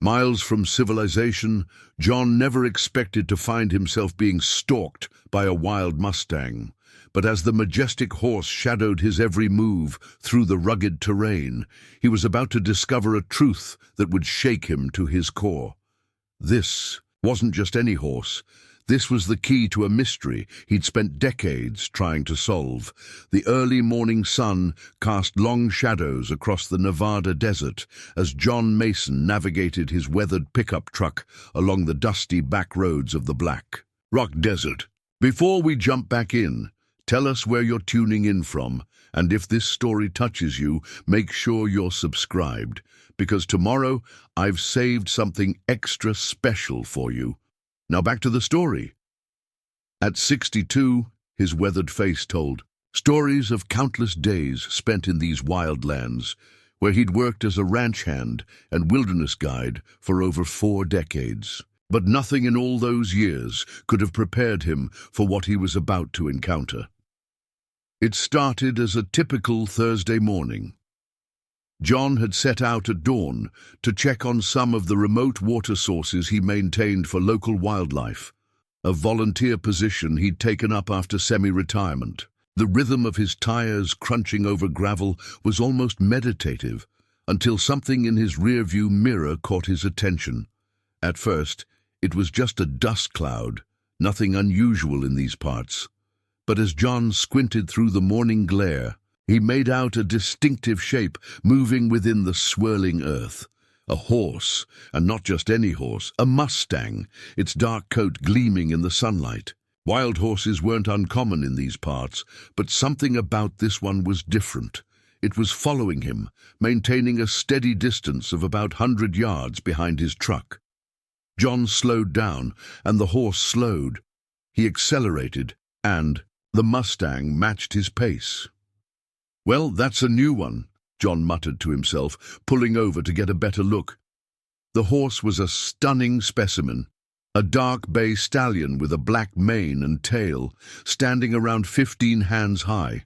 Miles from civilization, John never expected to find himself being stalked by a wild Mustang. But as the majestic horse shadowed his every move through the rugged terrain, he was about to discover a truth that would shake him to his core. This wasn't just any horse. This was the key to a mystery he'd spent decades trying to solve. The early morning sun cast long shadows across the Nevada desert as John Mason navigated his weathered pickup truck along the dusty back roads of the Black Rock Desert. Before we jump back in, tell us where you're tuning in from, and if this story touches you, make sure you're subscribed, because tomorrow I've saved something extra special for you. Now back to the story. At 62, his weathered face told stories of countless days spent in these wild lands, where he'd worked as a ranch hand and wilderness guide for over 4 decades. But nothing in all those years could have prepared him for what he was about to encounter. It started as a typical Thursday morning. John had set out at dawn to check on some of the remote water sources he maintained for local wildlife, a volunteer position he'd taken up after semi-retirement. The rhythm of his tires crunching over gravel was almost meditative, until something in his rearview mirror caught his attention. At first, it was just a dust cloud, nothing unusual in these parts. But as John squinted through the morning glare, he made out a distinctive shape moving within the swirling earth. A horse, and not just any horse, a Mustang, its dark coat gleaming in the sunlight. Wild horses weren't uncommon in these parts, but something about this one was different. It was following him, maintaining a steady distance of about 100 yards behind his truck. John slowed down, and the horse slowed. He accelerated, and the Mustang matched his pace. "Well, that's a new one," John muttered to himself, pulling over to get a better look. The horse was a stunning specimen, a dark bay stallion with a black mane and tail, standing around 15 hands high.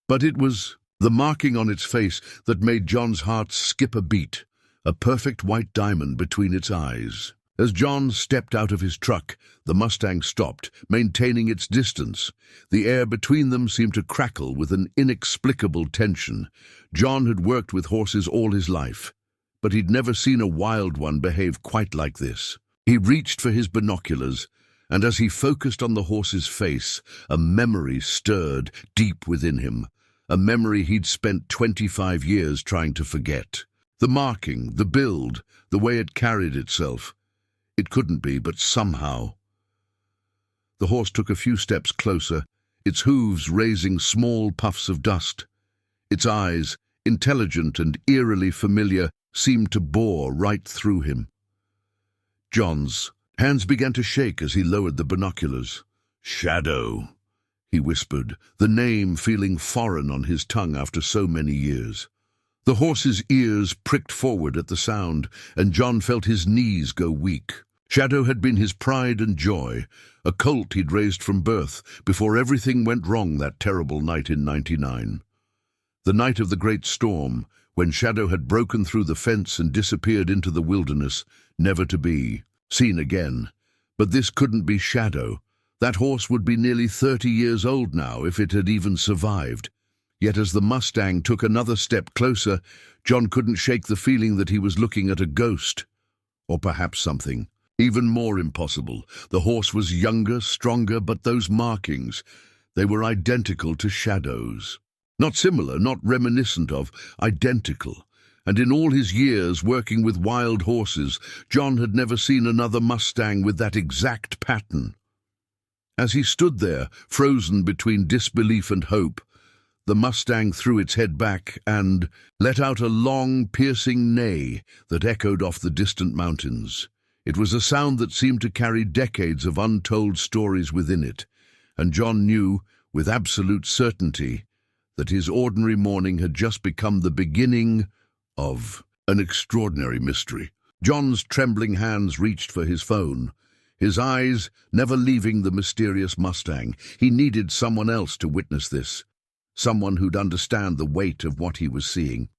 But it was the marking on its face that made John's heart skip a beat, a perfect white diamond between its eyes. As John stepped out of his truck, the Mustang stopped, maintaining its distance. The air between them seemed to crackle with an inexplicable tension. John had worked with horses all his life, but he'd never seen a wild one behave quite like this. He reached for his binoculars, and as he focused on the horse's face, a memory stirred deep within him, a memory he'd spent 25 years trying to forget. The marking, the build, the way it carried itself. It couldn't be, but somehow. The horse took a few steps closer, its hooves raising small puffs of dust. Its eyes, intelligent and eerily familiar, seemed to bore right through him. John's hands began to shake as he lowered the binoculars. "Shadow," he whispered, the name feeling foreign on his tongue after so many years. The horse's ears pricked forward at the sound, and John felt his knees go weak. Shadow had been his pride and joy, a colt he'd raised from birth before everything went wrong that terrible night in '99. The night of the great storm, when Shadow had broken through the fence and disappeared into the wilderness, never to be seen again. But this couldn't be Shadow. That horse would be nearly 30 years old now if it had even survived. Yet as the Mustang took another step closer, John couldn't shake the feeling that he was looking at a ghost. Or perhaps something even more impossible. The horse was younger, stronger, but those markings, they were identical to Shadow's. Not similar, not reminiscent of, identical. And in all his years working with wild horses, John had never seen another Mustang with that exact pattern. As he stood there, frozen between disbelief and hope, the Mustang threw its head back and let out a long, piercing neigh that echoed off the distant mountains. It was a sound that seemed to carry decades of untold stories within it, and John knew, with absolute certainty, that his ordinary morning had just become the beginning of an extraordinary mystery. John's trembling hands reached for his phone, his eyes never leaving the mysterious Mustang. He needed someone else to witness this, someone who'd understand the weight of what he was seeing.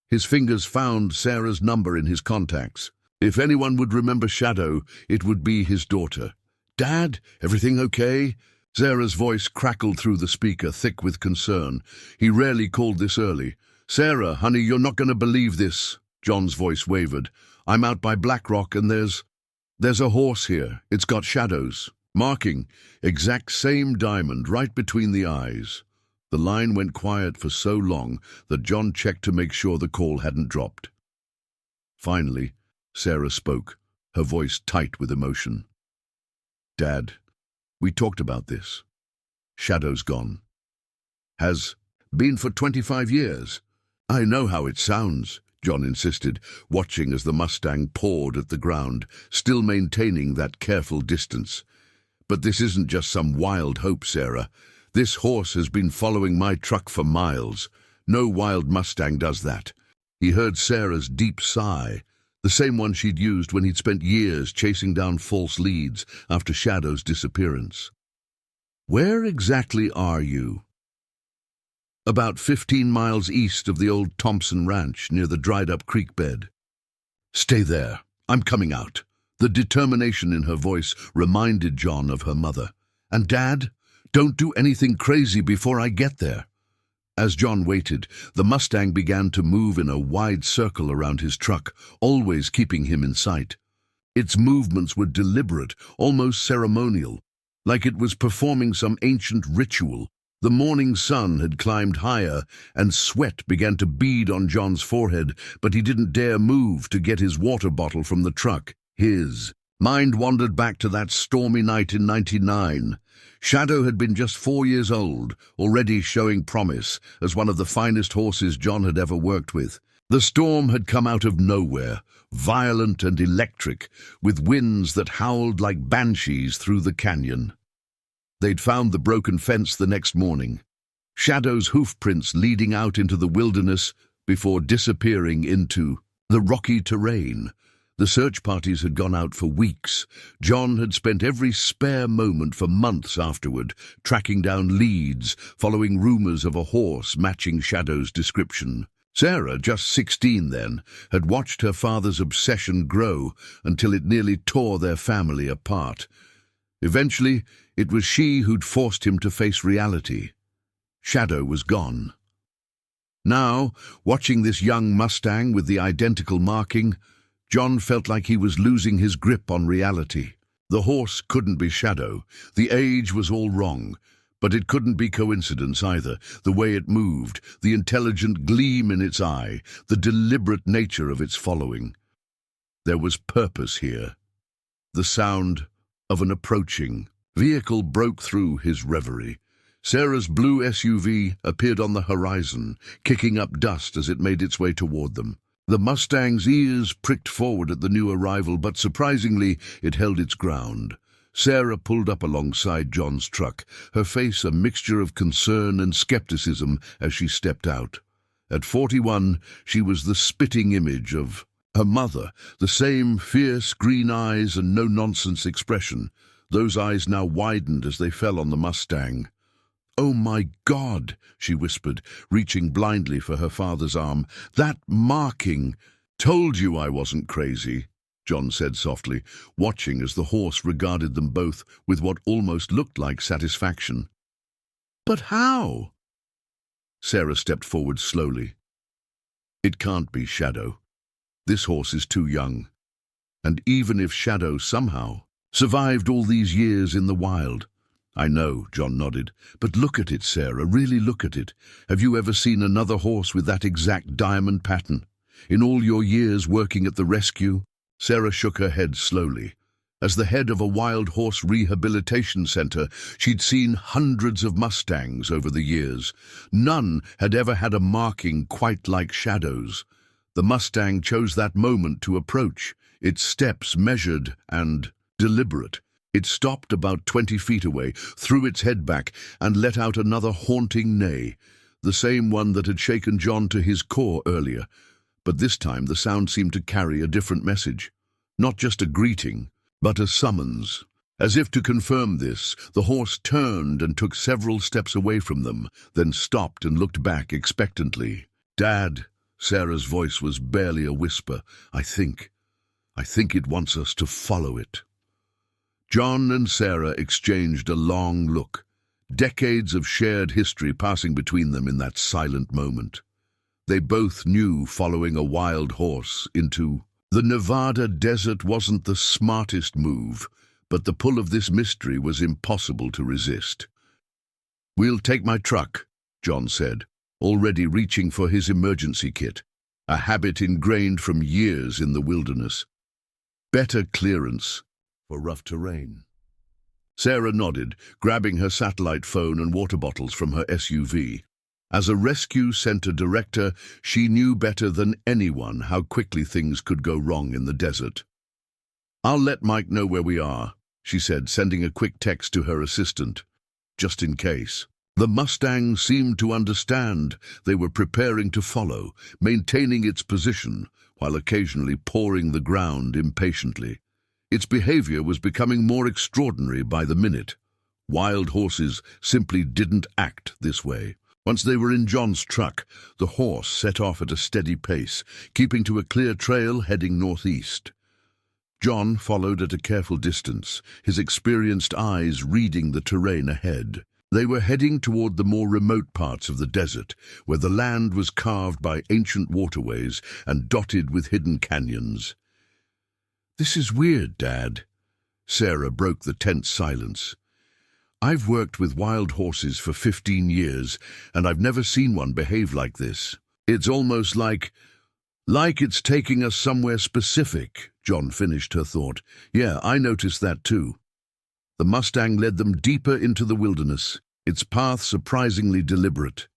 His fingers found Sarah's number in his contacts. If anyone would remember Shadow, it would be his daughter. "Dad, everything okay?" Sarah's voice crackled through the speaker, thick with concern. He rarely called this early. "Sarah, honey, you're not going to believe this." John's voice wavered. "I'm out by Blackrock and there's a horse here. It's got shadows. Marking, exact same diamond right between the eyes." The line went quiet for so long that John checked to make sure the call hadn't dropped. Finally, Sarah spoke, her voice tight with emotion. "Dad, we talked about this. Shadow's gone. Has been for 25 years. "I know how it sounds," John insisted, watching as the Mustang pawed at the ground, still maintaining that careful distance. "But this isn't just some wild hope, Sarah. This horse has been following my truck for miles. No wild Mustang does that." He heard Sarah's deep sigh, the same one she'd used when he'd spent years chasing down false leads after Shadow's disappearance. "Where exactly are you?" "About 15 miles east of the old Thompson Ranch, near the dried-up creek bed." "Stay there. I'm coming out." The determination in her voice reminded John of her mother. "And Dad, don't do anything crazy before I get there." As John waited, the Mustang began to move in a wide circle around his truck, always keeping him in sight. Its movements were deliberate, almost ceremonial, like it was performing some ancient ritual. The morning sun had climbed higher, and sweat began to bead on John's forehead, but he didn't dare move to get his water bottle from the truck. His mind wandered back to that stormy night in '99. Shadow had been just 4 years old, already showing promise as one of the finest horses John had ever worked with. The storm had come out of nowhere, violent and electric, with winds that howled like banshees through the canyon. They'd found the broken fence the next morning, Shadow's hoofprints leading out into the wilderness before disappearing into the rocky terrain. The search parties had gone out for weeks. John had spent every spare moment for months afterward, tracking down leads, following rumors of a horse matching Shadow's description. Sarah, just 16 then, had watched her father's obsession grow until it nearly tore their family apart. Eventually, it was she who'd forced him to face reality. Shadow was gone. Now, watching this young Mustang with the identical marking, John felt like he was losing his grip on reality. The horse couldn't be Shadow. The age was all wrong. But it couldn't be coincidence either. The way it moved, the intelligent gleam in its eye, the deliberate nature of its following. There was purpose here. The sound of an approaching vehicle broke through his reverie. Sarah's blue SUV appeared on the horizon, kicking up dust as it made its way toward them. The Mustang's ears pricked forward at the new arrival, but surprisingly, it held its ground. Sarah pulled up alongside John's truck, her face a mixture of concern and skepticism as she stepped out. At 41, she was the spitting image of her mother, the same fierce green eyes and no-nonsense expression. Those eyes now widened as they fell on the Mustang. "Oh my God," she whispered, reaching blindly for her father's arm. "That marking! Told you I wasn't crazy," John said softly, watching as the horse regarded them both with what almost looked like satisfaction. "But how?" Sarah stepped forward slowly. "It can't be Shadow. This horse is too young. And even if Shadow somehow survived all these years in the wild—" "I know," John nodded. "But look at it, Sarah, really look at it. Have you ever seen another horse with that exact diamond pattern? In all your years working at the rescue?" Sarah shook her head slowly. As the head of a wild horse rehabilitation center, she'd seen hundreds of Mustangs over the years. None had ever had a marking quite like Shadow's. The Mustang chose that moment to approach, its steps measured and deliberate. It stopped about 20 feet away, threw its head back, and let out another haunting neigh, the same one that had shaken John to his core earlier. But this time the sound seemed to carry a different message. Not just a greeting, but a summons. As if to confirm this, the horse turned and took several steps away from them, then stopped and looked back expectantly. "Dad," Sarah's voice was barely a whisper, "I think I think it wants us to follow it." John and Sarah exchanged a long look, decades of shared history passing between them in that silent moment. They both knew following a wild horse into the Nevada desert wasn't the smartest move, but the pull of this mystery was impossible to resist. "We'll take my truck," John said, already reaching for his emergency kit, a habit ingrained from years in the wilderness. Better clearance for rough terrain. Sarah nodded, grabbing her satellite phone and water bottles from her SUV. As a rescue center director, she knew better than anyone how quickly things could go wrong in the desert. "I'll let Mike know where we are," she said, sending a quick text to her assistant, just in case. The Mustang seemed to understand. They were preparing to follow, maintaining its position, while occasionally pawing the ground impatiently. Its behavior was becoming more extraordinary by the minute. Wild horses simply didn't act this way. Once they were in John's truck, the horse set off at a steady pace, keeping to a clear trail heading northeast. John followed at a careful distance, his experienced eyes reading the terrain ahead. They were heading toward the more remote parts of the desert, where the land was carved by ancient waterways and dotted with hidden canyons. "This is weird, Dad." Sarah broke the tense silence. "I've worked with wild horses for 15 years, and I've never seen one behave like this. It's almost like it's taking us somewhere specific," John finished her thought. "Yeah, I noticed that too." The Mustang led them deeper into the wilderness, its path surprisingly deliberate.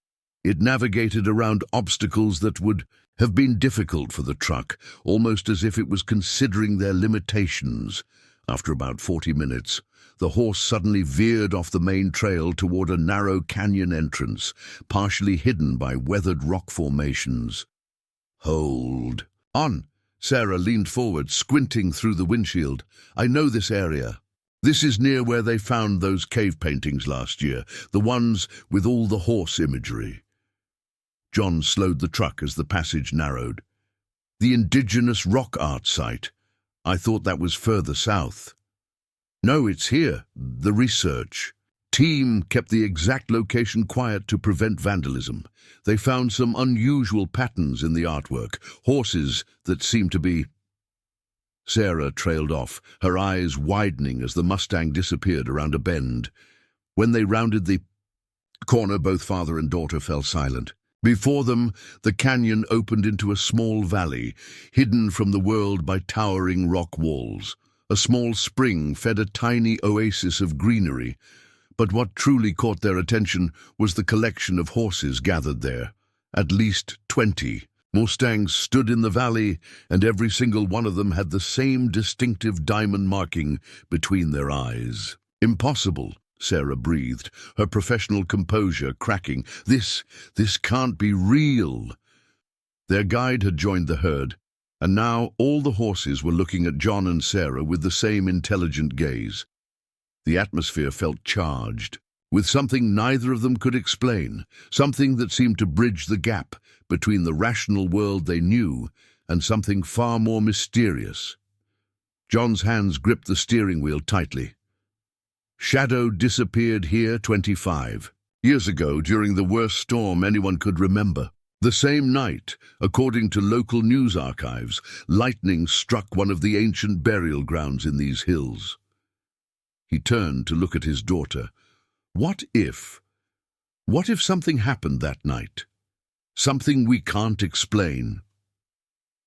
It navigated around obstacles that would have been difficult for the truck, almost as if it was considering their limitations. After about 40 minutes, the horse suddenly veered off the main trail toward a narrow canyon entrance, partially hidden by weathered rock formations. "Hold on." Sarah leaned forward, squinting through the windshield. "I know this area. This is near where they found those cave paintings last year, the ones with all the horse imagery." John slowed the truck as the passage narrowed. "The indigenous rock art site. I thought that was further south." "No, it's here. The research team kept the exact location quiet to prevent vandalism. They found some unusual patterns in the artwork, horses that seemed to be—" Sarah trailed off, her eyes widening as the Mustang disappeared around a bend. When they rounded the corner, both father and daughter fell silent. Before them, the canyon opened into a small valley, hidden from the world by towering rock walls. A small spring fed a tiny oasis of greenery, but what truly caught their attention was the collection of horses gathered there. At least 20. Mustangs stood in the valley, and every single one of them had the same distinctive diamond marking between their eyes. "Impossible," Sarah breathed, her professional composure cracking. This can't be real." Their guide had joined the herd, and now all the horses were looking at John and Sarah with the same intelligent gaze. The atmosphere felt charged, with something neither of them could explain, something that seemed to bridge the gap between the rational world they knew and something far more mysterious. John's hands gripped the steering wheel tightly. "Shadow disappeared here 25 years ago during the worst storm anyone could remember. The same night, according to local news archives, lightning struck one of the ancient burial grounds in these hills." He turned to look at his daughter. What if something happened that night? Something we can't explain.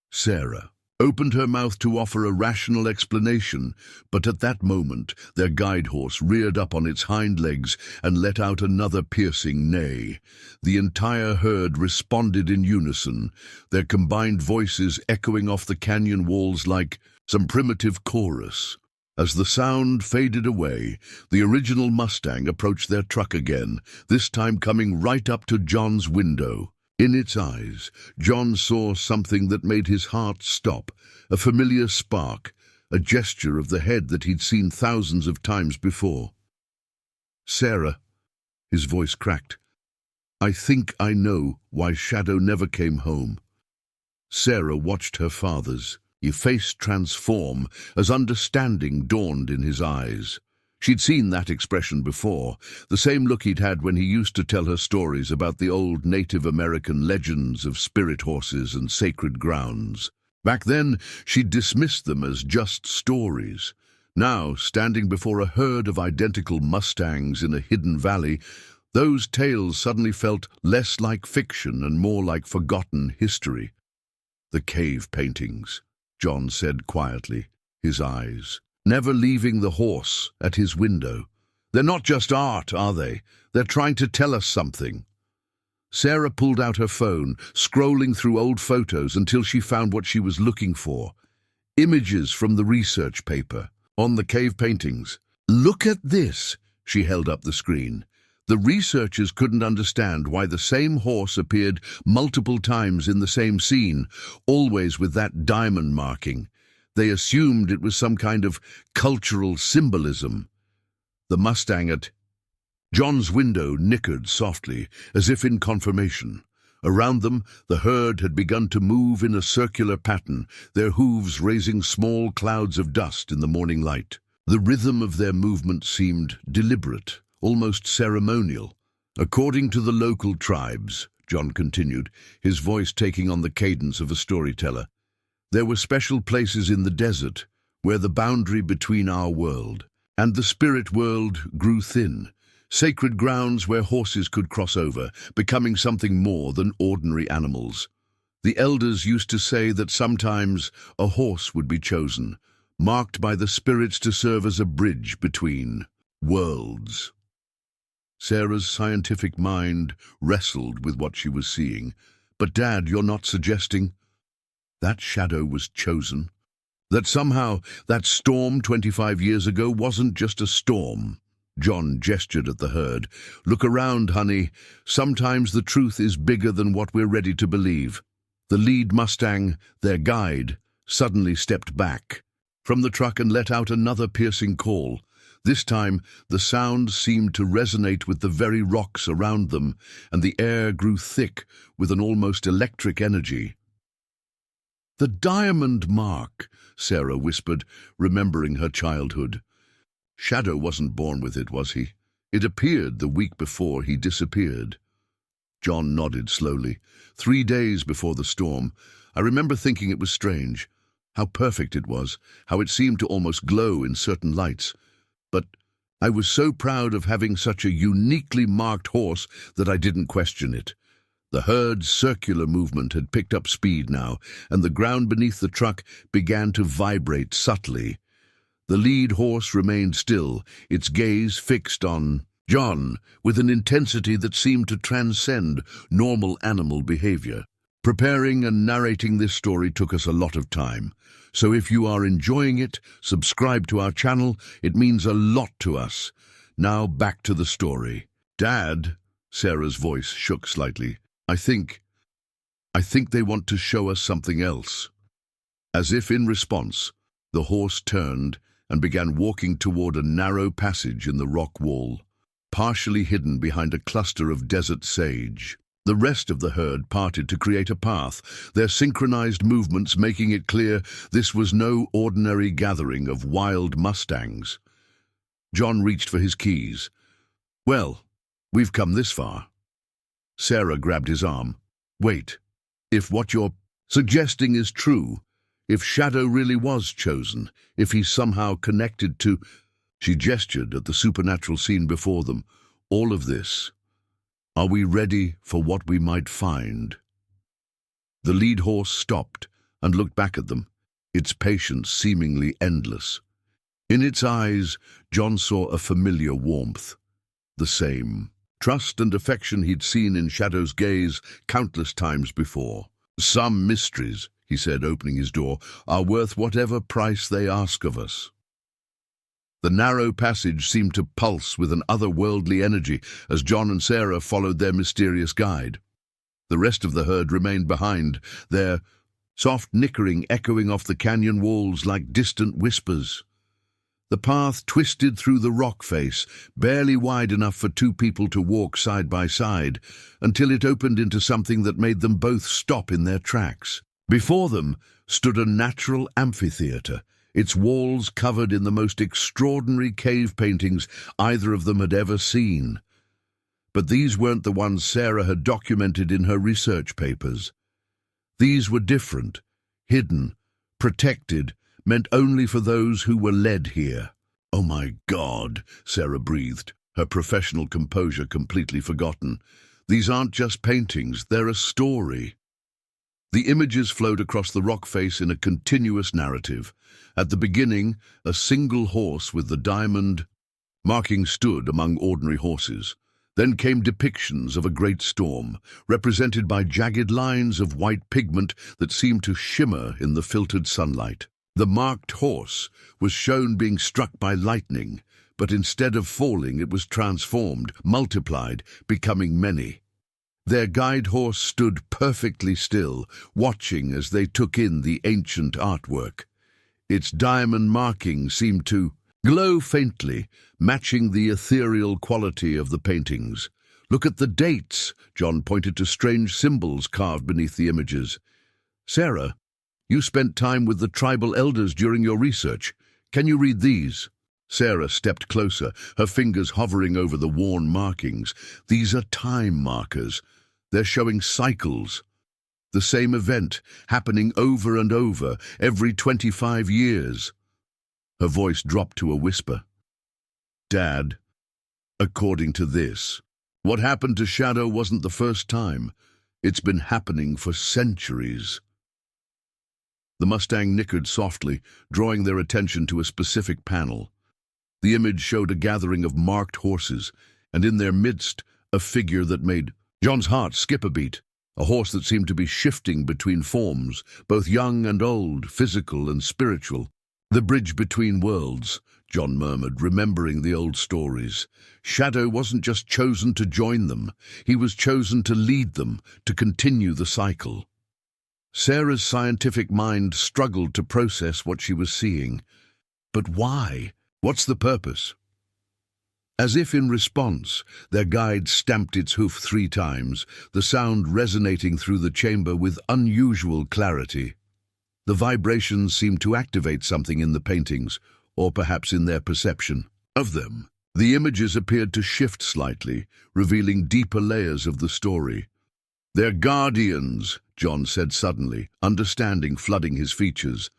Sarah opened her mouth to offer a rational explanation, but at that moment their guide horse reared up on its hind legs and let out another piercing neigh. The entire herd responded in unison, their combined voices echoing off the canyon walls like some primitive chorus. As the sound faded away, the original Mustang approached their truck again, this time coming right up to John's window. In its eyes, John saw something that made his heart stop, a familiar spark, a gesture of the head that he'd seen thousands of times before. "Sarah," his voice cracked, "I think I know why Shadow never came home." Sarah watched her father's His face transformed as understanding dawned in his eyes. She'd seen that expression before, the same look he'd had when he used to tell her stories about the old Native American legends of spirit horses and sacred grounds. Back then, she'd dismissed them as just stories. Now, standing before a herd of identical Mustangs in a hidden valley, those tales suddenly felt less like fiction and more like forgotten history. "The cave paintings," John said quietly, his eyes never leaving the horse at his window. "They're not just art, are they? They're trying to tell us something." Sarah pulled out her phone, scrolling through old photos until she found what she was looking for. Images from the research paper on the cave paintings. "Look at this," she held up the screen. The researchers couldn't understand why the same horse appeared multiple times in the same scene, always with that diamond marking. They assumed it was some kind of cultural symbolism. The Mustang at John's window nickered softly, as if in confirmation. Around them, the herd had begun to move in a circular pattern, their hooves raising small clouds of dust in the morning light. The rhythm of their movement seemed deliberate, almost ceremonial. "According to the local tribes," John continued, his voice taking on the cadence of a storyteller, "there were special places in the desert where the boundary between our world and the spirit world grew thin, sacred grounds where horses could cross over, becoming something more than ordinary animals. The elders used to say that sometimes a horse would be chosen, marked by the spirits to serve as a bridge between worlds." Sarah's scientific mind wrestled with what she was seeing. "But Dad, you're not suggesting that shadow was chosen? That somehow that storm 25 years ago wasn't just a storm?" John gestured at the herd. "Look around, honey. Sometimes the truth is bigger than what we're ready to believe." The lead Mustang, their guide, suddenly stepped back from the truck and let out another piercing call. This time, the sound seemed to resonate with the very rocks around them, and the air grew thick with an almost electric energy. "The diamond mark," Sarah whispered, remembering her childhood. "Shadow wasn't born with it, was he? It appeared the week before he disappeared." John nodded slowly. 3 days before the storm, I remember thinking it was strange. How perfect it was, how it seemed to almost glow in certain lights. But I was so proud of having such a uniquely marked horse that I didn't question it. The herd's circular movement had picked up speed now, and the ground beneath the truck began to vibrate subtly. The lead horse remained still, its gaze fixed on John with an intensity that seemed to transcend normal animal behavior. Preparing and narrating this story took us a lot of time, so if you are enjoying it, subscribe to our channel. It means a lot to us. Now back to the story. "Dad," Sarah's voice shook slightly, I think they want to show us something else." As if in response, the horse turned and began walking toward a narrow passage in the rock wall, partially hidden behind a cluster of desert sage. The rest of the herd parted to create a path, their synchronized movements making it clear this was no ordinary gathering of wild Mustangs. John reached for his keys. "Well, we've come this far." Sarah grabbed his arm. "Wait, if what you're suggesting is true, if Shadow really was chosen, if he's somehow connected to—" She gestured at the supernatural scene before them. "All of this. Are we ready for what we might find?" The lead horse stopped and looked back at them, its patience seemingly endless. In its eyes, John saw a familiar warmth. The same trust and affection he'd seen in Shadow's gaze countless times before. "Some mysteries," he said, opening his door, "are worth whatever price they ask of us." The narrow passage seemed to pulse with an otherworldly energy as John and Sarah followed their mysterious guide. The rest of the herd remained behind, their soft nickering echoing off the canyon walls like distant whispers. The path twisted through the rock face, barely wide enough for 2 people to walk side by side, until it opened into something that made them both stop in their tracks. Before them, stood a natural amphitheater, its walls covered in the most extraordinary cave paintings either of them had ever seen. But these weren't the ones Sarah had documented in her research papers. These were different, hidden, protected, meant only for those who were led here. "Oh my God," Sarah breathed, her professional composure completely forgotten. "These aren't just paintings, they're a story." The images flowed across the rock face in a continuous narrative. At the beginning, a single horse with the diamond marking stood among ordinary horses. Then came depictions of a great storm, represented by jagged lines of white pigment that seemed to shimmer in the filtered sunlight. The marked horse was shown being struck by lightning, but instead of falling, it was transformed, multiplied, becoming many. Their guide horse stood perfectly still, watching as they took in the ancient artwork. Its diamond marking seemed to glow faintly, matching the ethereal quality of the paintings. "Look at the dates," John pointed to strange symbols carved beneath the images. "Sarah, you spent time with the tribal elders during your research. Can you read these?" Sarah stepped closer, her fingers hovering over the worn markings. "These are time markers. They're showing cycles. The same event, happening over and over, every 25 years. Her voice dropped to a whisper. "Dad, according to this, what happened to Shadow wasn't the first time. It's been happening for centuries." The Mustang nickered softly, drawing their attention to a specific panel. The image showed a gathering of marked horses, and in their midst, a figure that made John's heart skip a beat. A horse that seemed to be shifting between forms, both young and old, physical and spiritual. "The bridge between worlds," John murmured, remembering the old stories. Shadow wasn't just chosen to join them, he was chosen to lead them, to continue the cycle. Sarah's scientific mind struggled to process what she was seeing. But why? What's the purpose? As if in response, their guide stamped its hoof 3 times, the sound resonating through the chamber with unusual clarity. The vibrations seemed to activate something in the paintings, or perhaps in their perception of them. The images appeared to shift slightly, revealing deeper layers of the story. "They're guardians," John said suddenly, understanding flooding his features.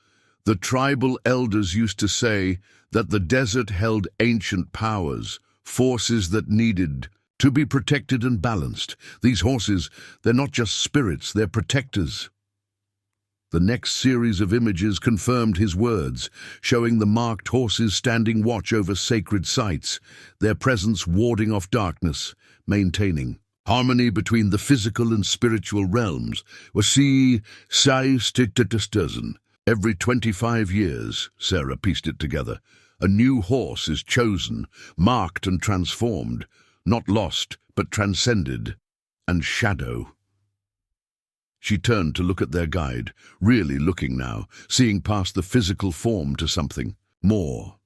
"The tribal elders used to say that the desert held ancient powers, forces that needed to be protected and balanced. These horses, they're not just spirits, they're protectors." The next series of images confirmed his words, showing the marked horses standing watch over sacred sites, their presence warding off darkness, maintaining harmony between the physical and spiritual realms. Every 25 years, Sarah pieced it together, a new horse is chosen, marked and transformed, not lost, but transcended, and Shadow. She turned to look at their guide, really looking now, seeing past the physical form to something more.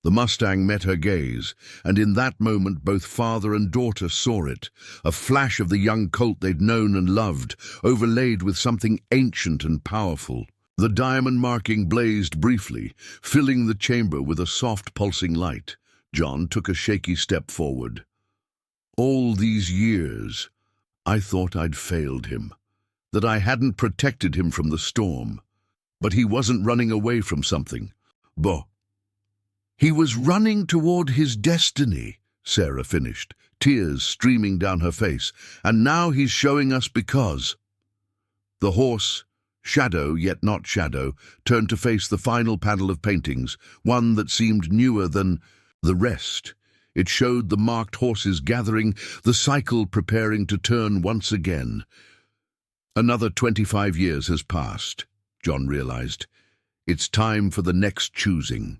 The Mustang met her gaze, and in that moment both father and daughter saw it, a flash of the young colt they'd known and loved, overlaid with something ancient and powerful. The diamond marking blazed briefly, filling the chamber with a soft pulsing light. John took a shaky step forward. "All these years, I thought I'd failed him, that I hadn't protected him from the storm. But he wasn't running away from something. He was running toward his destiny," Sarah finished, tears streaming down her face. "And now he's showing us because." The horse, Shadow yet not Shadow, turned to face the final panel of paintings, one that seemed newer than the rest. It showed the marked horses gathering, the cycle preparing to turn once again. Another 25 years has passed, John realized. It's time for the next choosing.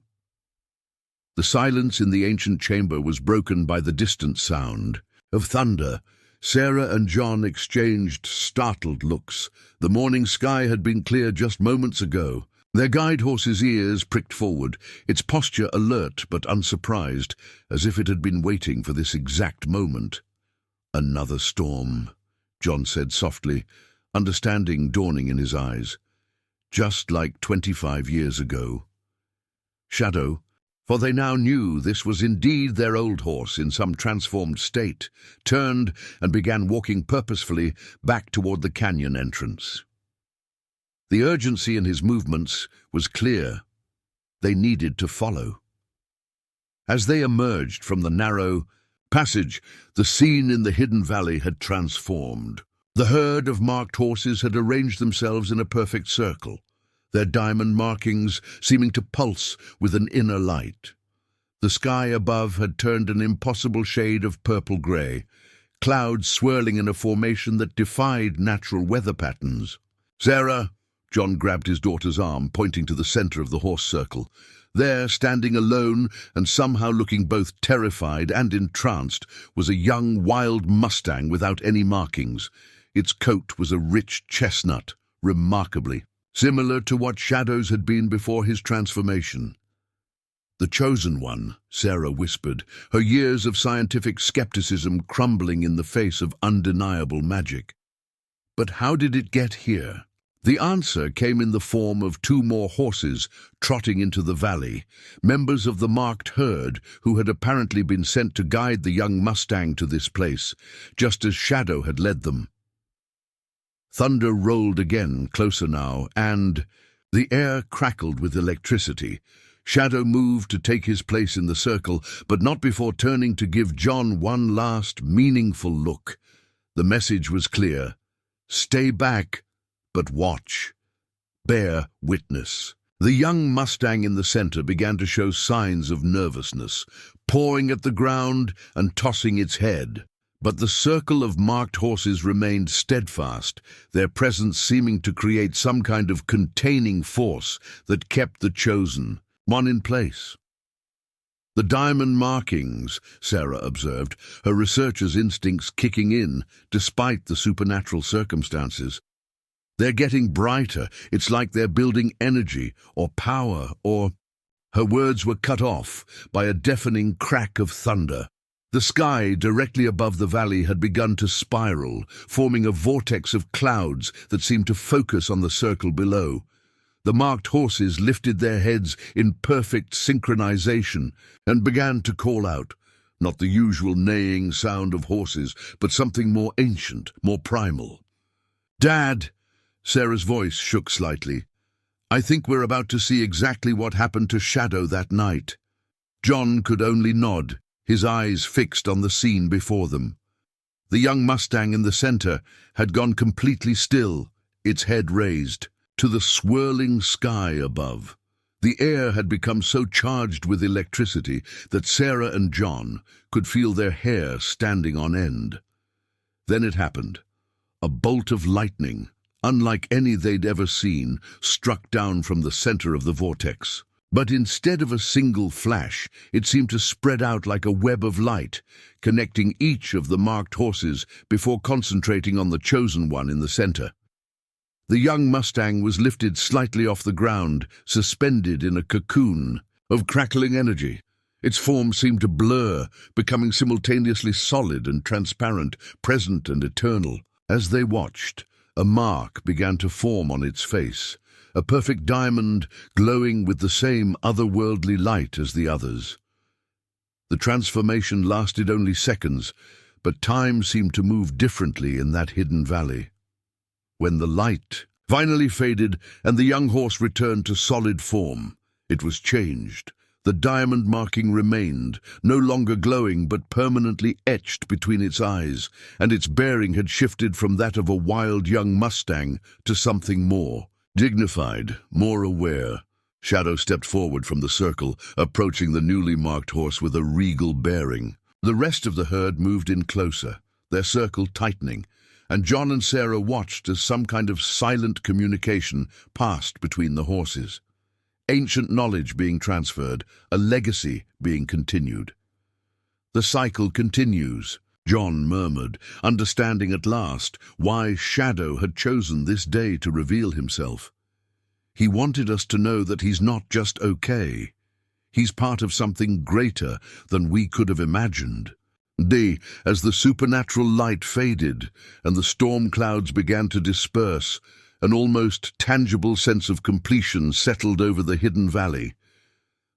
The silence in the ancient chamber was broken by the distant sound of thunder. Sarah and John exchanged startled looks. The morning sky had been clear just moments ago. Their guide horse's ears pricked forward, its posture alert but unsurprised, as if it had been waiting for this exact moment. "Another storm," John said softly, understanding dawning in his eyes. just like 25 years ago. Shadow, for they now knew this was indeed their old horse in some transformed state, turned and began walking purposefully back toward the canyon entrance. The urgency in his movements was clear. They needed to follow. As they emerged from the narrow passage, the scene in the hidden valley had transformed. The herd of marked horses had arranged themselves in a perfect circle, their diamond markings seeming to pulse with an inner light. The sky above had turned an impossible shade of purple-gray, clouds swirling in a formation that defied natural weather patterns. "Sarah," John grabbed his daughter's arm, pointing to the center of the horse circle. There, standing alone and somehow looking both terrified and entranced, was a young, wild Mustang without any markings. Its coat was a rich chestnut, remarkably similar to what Shadow's had been before his transformation. "The chosen one," Sarah whispered, her years of scientific skepticism crumbling in the face of undeniable magic. "But how did it get here?" The answer came in the form of two more horses trotting into the valley, members of the marked herd who had apparently been sent to guide the young Mustang to this place, just as Shadow had led them. Thunder rolled again, closer now, and the air crackled with electricity. Shadow moved to take his place in the circle, but not before turning to give John one last, meaningful look. The message was clear. Stay back, but watch. Bear witness. The young Mustang in the center began to show signs of nervousness, pawing at the ground and tossing its head. But the circle of marked horses remained steadfast, their presence seeming to create some kind of containing force that kept the chosen one in place. "The diamond markings," Sarah observed, her researcher's instincts kicking in despite the supernatural circumstances. "They're getting brighter. It's like they're building energy or power or—" Her words were cut off by a deafening crack of thunder. The sky directly above the valley had begun to spiral, forming a vortex of clouds that seemed to focus on the circle below. The marked horses lifted their heads in perfect synchronization and began to call out, not the usual neighing sound of horses, but something more ancient, more primal. "Dad!" Sarah's voice shook slightly. "I think we're about to see exactly what happened to Shadow that night." John could only nod, his eyes fixed on the scene before them. The young Mustang in the center had gone completely still, its head raised to the swirling sky above. The air had become so charged with electricity that Sarah and John could feel their hair standing on end. Then it happened. A bolt of lightning, unlike any they'd ever seen, struck down from the center of the vortex. But instead of a single flash, it seemed to spread out like a web of light, connecting each of the marked horses before concentrating on the chosen one in the center. The young Mustang was lifted slightly off the ground, suspended in a cocoon of crackling energy. Its form seemed to blur, becoming simultaneously solid and transparent, present and eternal. As they watched, a mark began to form on its face, a perfect diamond glowing with the same otherworldly light as the others. The transformation lasted only seconds, but time seemed to move differently in that hidden valley. When the light finally faded and the young horse returned to solid form, it was changed. The diamond marking remained, no longer glowing but permanently etched between its eyes, and its bearing had shifted from that of a wild young Mustang to something more dignified, more aware. Shadow stepped forward from the circle, approaching the newly marked horse with a regal bearing. The rest of the herd moved in closer, their circle tightening, and John and Sarah watched as some kind of silent communication passed between the horses. Ancient knowledge being transferred, a legacy being continued. "The cycle continues," John murmured, understanding at last why Shadow had chosen this day to reveal himself. "He wanted us to know that he's not just okay. He's part of something greater than we could have imagined." As the supernatural light faded and the storm clouds began to disperse, An almost tangible sense of completion settled over the hidden valley.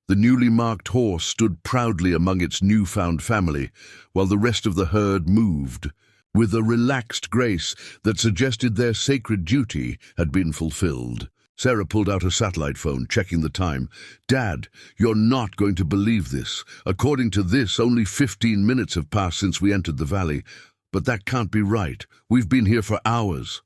The newly marked horse stood proudly among its newfound family, while the rest of the herd moved, with a relaxed grace that suggested their sacred duty had been fulfilled. Sarah pulled out her satellite phone, checking the time. "Dad, you're not going to believe this. According to this, only 15 minutes have passed since we entered the valley. But that can't be right. We've been here for hours."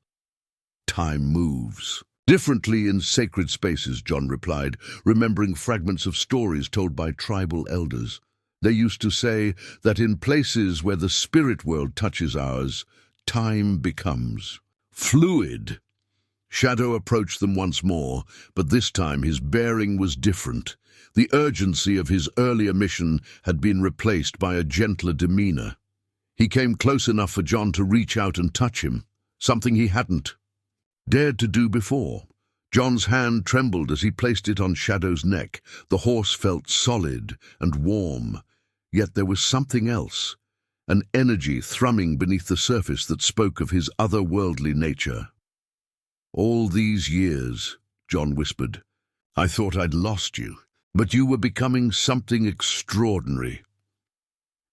"Time moves differently in sacred spaces," John replied, remembering fragments of stories told by tribal elders. They used to say that in places where the spirit world touches ours, time becomes fluid. Shadow approached them once more, but this time his bearing was different. The urgency of his earlier mission had been replaced by a gentler demeanor. He came close enough for John to reach out and touch him, something he hadn't dared to do before. John's hand trembled as he placed it on Shadow's neck. The horse felt solid and warm, yet there was something else, an energy thrumming beneath the surface that spoke of his otherworldly nature. "All these years," John whispered, "I thought I'd lost you, but you were becoming something extraordinary."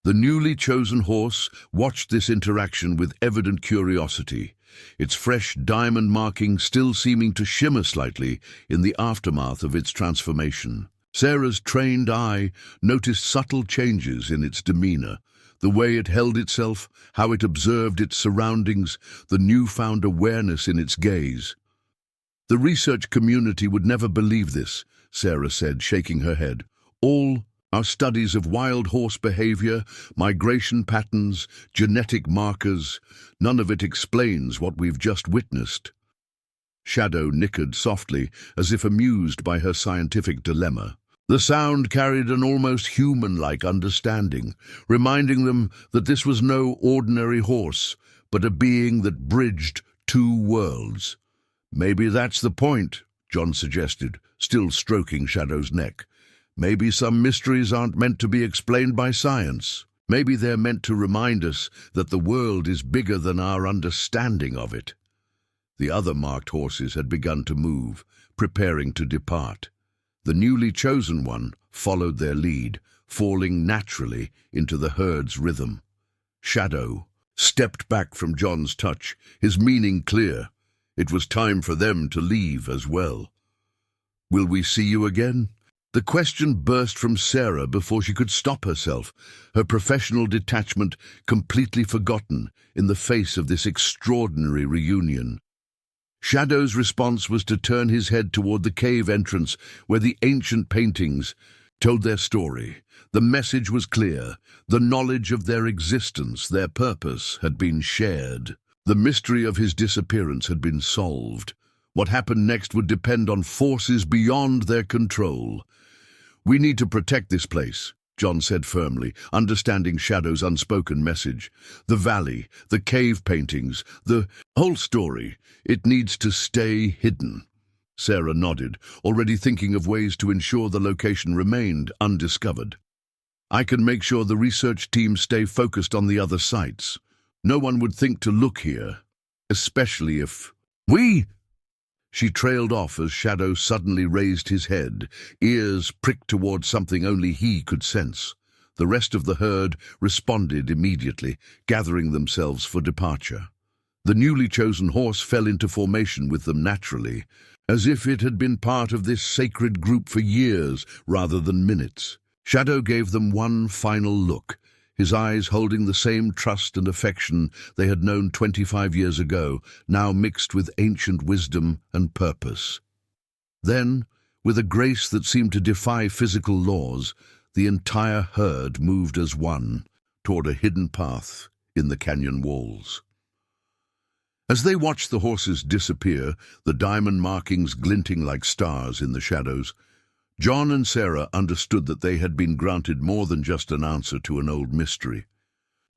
The newly chosen horse watched this interaction with evident curiosity, its fresh diamond marking still seeming to shimmer slightly in the aftermath of its transformation. Sarah's trained eye noticed subtle changes in its demeanor, the way it held itself, how it observed its surroundings, the newfound awareness in its gaze. "The research community would never believe this," Sarah said, shaking her head. "All our studies of wild horse behavior, migration patterns, genetic markers, none of it explains what we've just witnessed." Shadow nickered softly, as if amused by her scientific dilemma. The sound carried an almost human-like understanding, reminding them that this was no ordinary horse, but a being that bridged two worlds. "Maybe that's the point," John suggested, still stroking Shadow's neck. "Maybe some mysteries aren't meant to be explained by science. Maybe they're meant to remind us that the world is bigger than our understanding of it." The other marked horses had begun to move, preparing to depart. The newly chosen one followed their lead, falling naturally into the herd's rhythm. Shadow stepped back from John's touch, his meaning clear. It was time for them to leave as well. "Will we see you again?" The question burst from Sarah before she could stop herself, her professional detachment completely forgotten in the face of this extraordinary reunion. Shadow's response was to turn his head toward the cave entrance where the ancient paintings told their story. The message was clear. The knowledge of their existence, their purpose, had been shared. The mystery of his disappearance had been solved. What happened next would depend on forces beyond their control. "We need to protect this place," John said firmly, understanding Shadow's unspoken message. "The valley, the cave paintings, the whole story, it needs to stay hidden." Sarah nodded, already thinking of ways to ensure the location remained undiscovered. "I can make sure the research team stay focused on the other sites. No one would think to look here, especially if we—" She trailed off as Shadow suddenly raised his head, ears pricked toward something only he could sense. The rest of the herd responded immediately, gathering themselves for departure. The newly chosen horse fell into formation with them naturally, as if it had been part of this sacred group for years rather than minutes. Shadow gave them one final look, his eyes holding the same trust and affection they had known 25 years ago, now mixed with ancient wisdom and purpose. Then, with a grace that seemed to defy physical laws, the entire herd moved as one toward a hidden path in the canyon walls. As they watched the horses disappear, the diamond markings glinting like stars in the shadows, John and Sarah understood that they had been granted more than just an answer to an old mystery.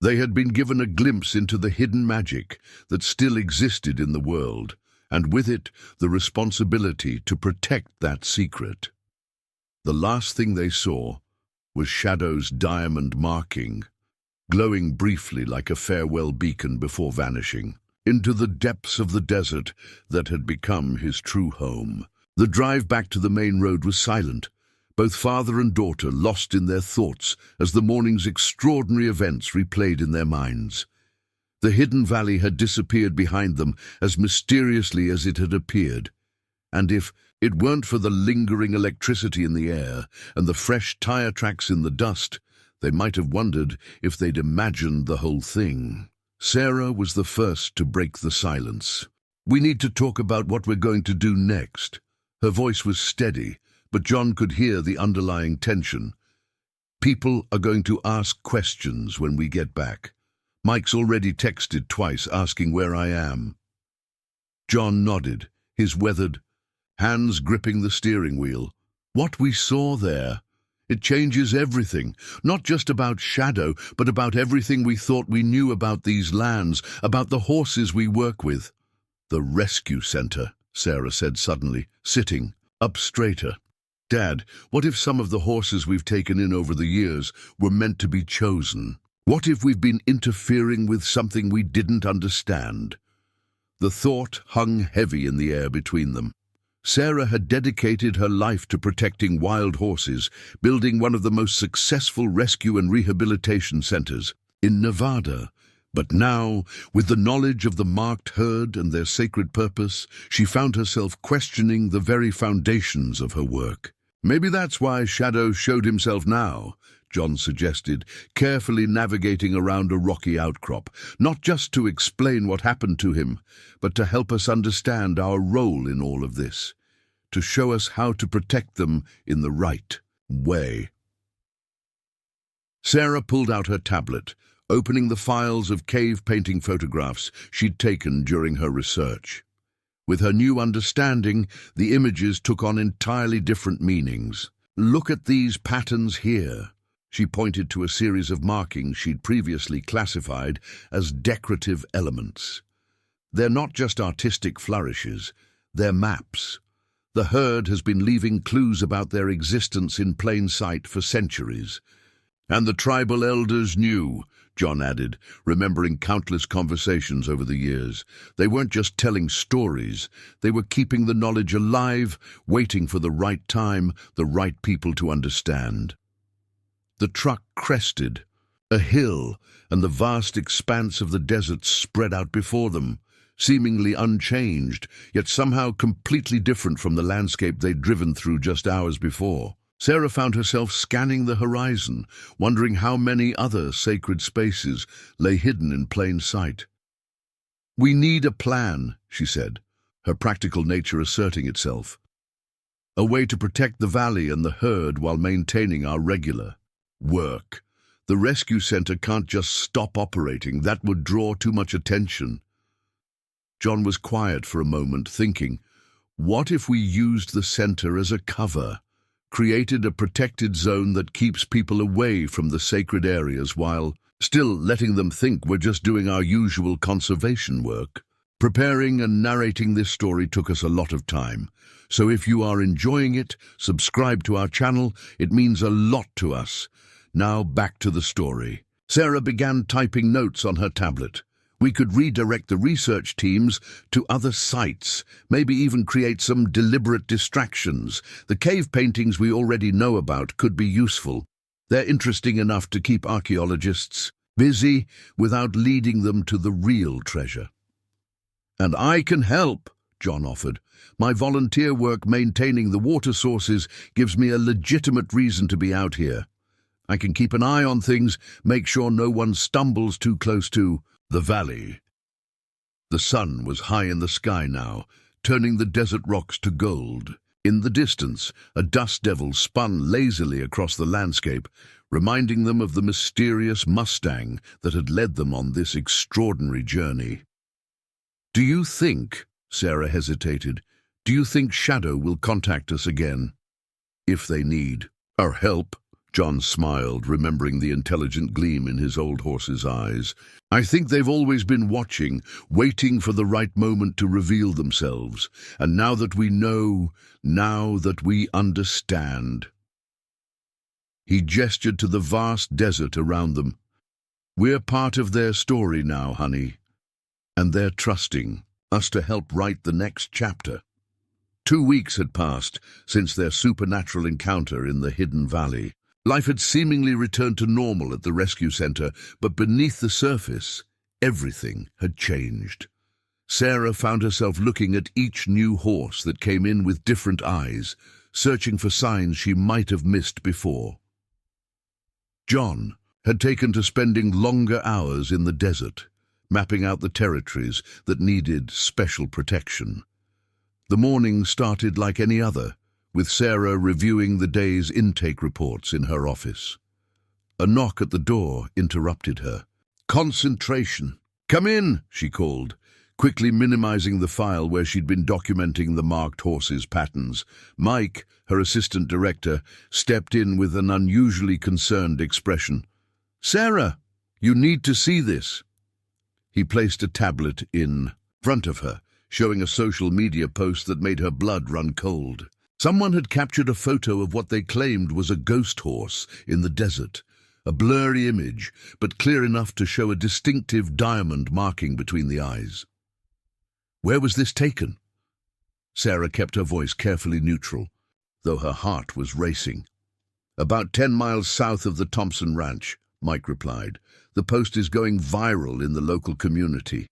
They had been given a glimpse into the hidden magic that still existed in the world, and with it the responsibility to protect that secret. The last thing they saw was Shadow's diamond marking, glowing briefly like a farewell beacon before vanishing. into the depths of the desert that had become his true home. The drive back to the main road was silent, both father and daughter lost in their thoughts as the morning's extraordinary events replayed in their minds. The hidden valley had disappeared behind them as mysteriously as it had appeared, and if it weren't for the lingering electricity in the air and the fresh tire tracks in the dust, they might have wondered if they'd imagined the whole thing. Sarah was the first to break the silence. "We need to talk about what we're going to do next." Her voice was steady, but John could hear the underlying tension. "People are going to ask questions when we get back. Mike's already texted twice asking where I am." John nodded, his weathered hands gripping the steering wheel. "What we saw there, it changes everything, not just about Shadow, but about everything we thought we knew about these lands, about the horses we work with." "The rescue center," Sarah said suddenly, sitting up straighter. "Dad, what if some of the horses we've taken in over the years were meant to be chosen? What if we've been interfering with something we didn't understand?" The thought hung heavy in the air between them. Sarah had dedicated her life to protecting wild horses, building one of the most successful rescue and rehabilitation centers in Nevada. But now, with the knowledge of the marked herd and their sacred purpose, she found herself questioning the very foundations of her work. "Maybe that's why Shadow showed himself now," John suggested, carefully navigating around a rocky outcrop, "not just to explain what happened to him, but to help us understand our role in all of this, to show us how to protect them in the right way." Sarah pulled out her tablet, opening the files of cave painting photographs she'd taken during her research. With her new understanding, the images took on entirely different meanings. "Look at these patterns here." She pointed to a series of markings she'd previously classified as decorative elements. "They're not just artistic flourishes, they're maps. The herd has been leaving clues about their existence in plain sight for centuries. And the tribal elders knew," John added, remembering countless conversations over the years. "They weren't just telling stories, they were keeping the knowledge alive, waiting for the right time, the right people to understand." The truck crested a hill, and the vast expanse of the desert spread out before them, seemingly unchanged, yet somehow completely different from the landscape they'd driven through just hours before. Sarah found herself scanning the horizon, wondering how many other sacred spaces lay hidden in plain sight. "We need a plan," she said, her practical nature asserting itself. "A way to protect the valley and the herd while maintaining our regular work. The rescue center can't just stop operating. That would draw too much attention." John was quiet for a moment, thinking, what if we used the center as a cover? Created a protected zone that keeps people away from the sacred areas while still letting them think we're just doing our usual conservation work. Preparing and narrating this story took us a lot of time, so if you are enjoying it, subscribe to our channel. It means a lot to us. Now back to the story. Sarah began typing notes on her tablet. We could redirect the research teams to other sites, maybe even create some deliberate distractions. The cave paintings we already know about could be useful. They're interesting enough to keep archaeologists busy without leading them to the real treasure. "And I can help," John offered. "My volunteer work maintaining the water sources gives me a legitimate reason to be out here. I can keep an eye on things, make sure no one stumbles too close to the valley." The sun was high in the sky now, turning the desert rocks to gold. In the distance, a dust devil spun lazily across the landscape, reminding them of the mysterious Mustang that had led them on this extraordinary journey. "Do you think," Sarah hesitated, "do you think Shadow will contact us again? If they need our help?" John smiled, remembering the intelligent gleam in his old horse's eyes. "I think they've always been watching, waiting for the right moment to reveal themselves. And now that we know, now that we understand." He gestured to the vast desert around them. "We're part of their story now, honey. and they're trusting us to help write the next chapter. 2 weeks had passed since their supernatural encounter in the hidden valley. Life had seemingly returned to normal at the rescue center, but beneath the surface, everything had changed. Sarah found herself looking at each new horse that came in with different eyes, searching for signs she might have missed before. John had taken to spending longer hours in the desert, mapping out the territories that needed special protection. The morning started like any other, with Sarah reviewing the day's intake reports in her office. A knock at the door interrupted her. Concentration. "Come in," she called, quickly minimizing the file where she'd been documenting the marked horses' patterns. Mike, her assistant director, stepped in with an unusually concerned expression. "Sarah, you need to see this." He placed a tablet in front of her, showing a social media post that made her blood run cold. Someone had captured a photo of what they claimed was a ghost horse in the desert. A blurry image, but clear enough to show a distinctive diamond marking between the eyes. Where was this taken? Sarah kept her voice carefully neutral, though her heart was racing. About 10 miles south of the Thompson Ranch, Mike replied. The post is going viral in the local community.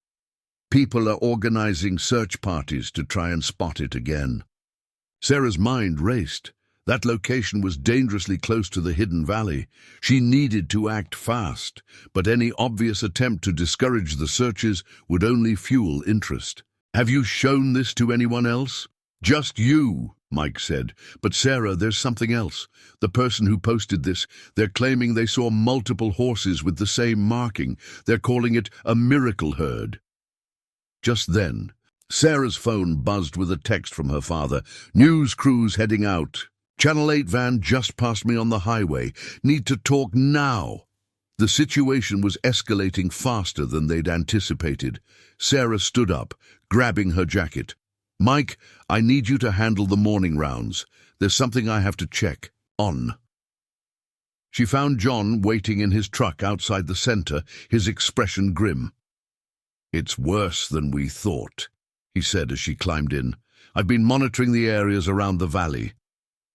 People are organizing search parties to try and spot it again. Sarah's mind raced. That location was dangerously close to the hidden valley. She needed to act fast, but any obvious attempt to discourage the searches would only fuel interest. Have you shown this to anyone else? Just you, Mike said. But Sarah, there's something else. The person who posted this, they're claiming they saw multiple horses with the same marking. They're calling it a miracle herd. Just then, Sarah's phone buzzed with a text from her father. News crews heading out. Channel 8 van just passed me on the highway. Need to talk now. The situation was escalating faster than they'd anticipated. Sarah stood up, grabbing her jacket. Mike, I need you to handle the morning rounds. There's something I have to check. On. She found John waiting in his truck outside the center, his expression grim. It's worse than we thought, he said as she climbed in. I've been monitoring the areas around the valley.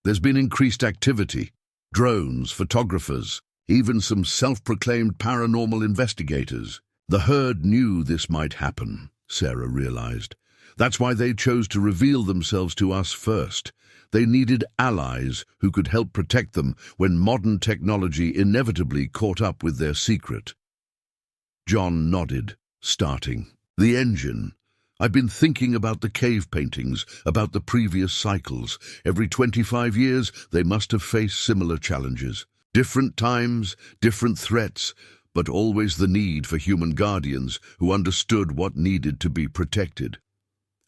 There's been increased activity. Drones, photographers, even some self-proclaimed paranormal investigators. The herd knew this might happen, Sarah realized. That's why they chose to reveal themselves to us first. They needed allies who could help protect them when modern technology inevitably caught up with their secret. John nodded, starting. The engine. I've been thinking about the cave paintings, about the previous cycles. Every 25 years, they must have faced similar challenges. Different times, different threats, but always the need for human guardians who understood what needed to be protected.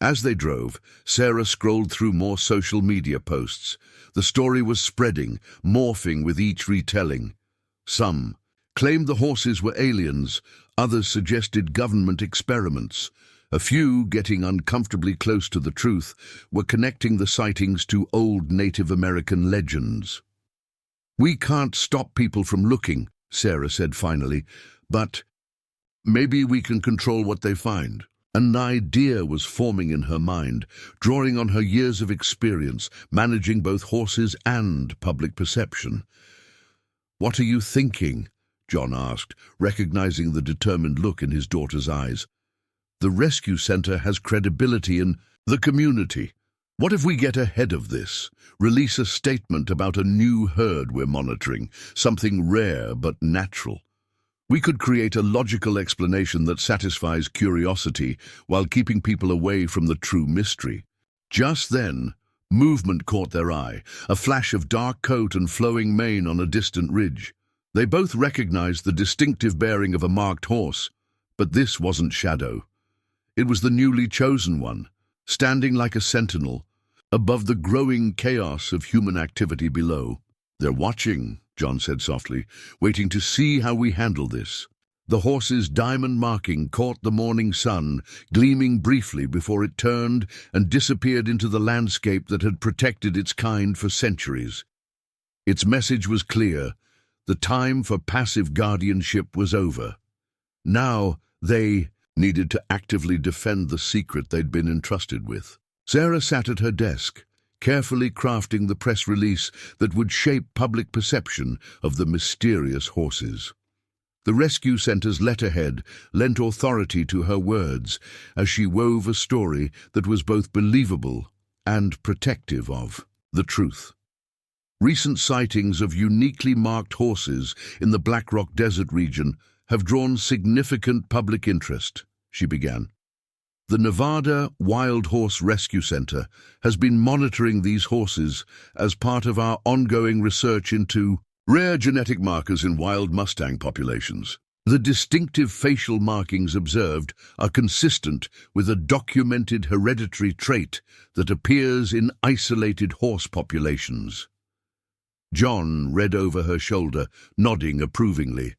As they drove, Sarah scrolled through more social media posts. The story was spreading, morphing with each retelling. Some claimed the horses were aliens, others suggested government experiments. A few, getting uncomfortably close to the truth, were connecting the sightings to old Native American legends. We can't stop people from looking, Sarah said finally, but maybe we can control what they find. An idea was forming in her mind, drawing on her years of experience, managing both horses and public perception. What are you thinking? John asked, recognizing the determined look in his daughter's eyes. The rescue center has credibility in the community. What if we get ahead of this? Release a statement about a new herd we're monitoring, something rare but natural. We could create a logical explanation that satisfies curiosity while keeping people away from the true mystery. Just then, movement caught their eye, a flash of dark coat and flowing mane on a distant ridge. They both recognized the distinctive bearing of a marked horse, but this wasn't Shadow. It was the newly chosen one, standing like a sentinel, above the growing chaos of human activity below. They're watching, John said softly, waiting to see how we handle this. The horse's diamond marking caught the morning sun, gleaming briefly before it turned and disappeared into the landscape that had protected its kind for centuries. Its message was clear. The time for passive guardianship was over. Now they needed to actively defend the secret they'd been entrusted with. Sarah sat at her desk, carefully crafting the press release that would shape public perception of the mysterious horses. The rescue center's letterhead lent authority to her words as she wove a story that was both believable and protective of the truth. Recent sightings of uniquely marked horses in the Black Rock Desert region have drawn significant public interest, she began. The Nevada Wild Horse Rescue Center has been monitoring these horses as part of our ongoing research into rare genetic markers in wild Mustang populations. The distinctive facial markings observed are consistent with a documented hereditary trait that appears in isolated horse populations. John read over her shoulder, nodding approvingly.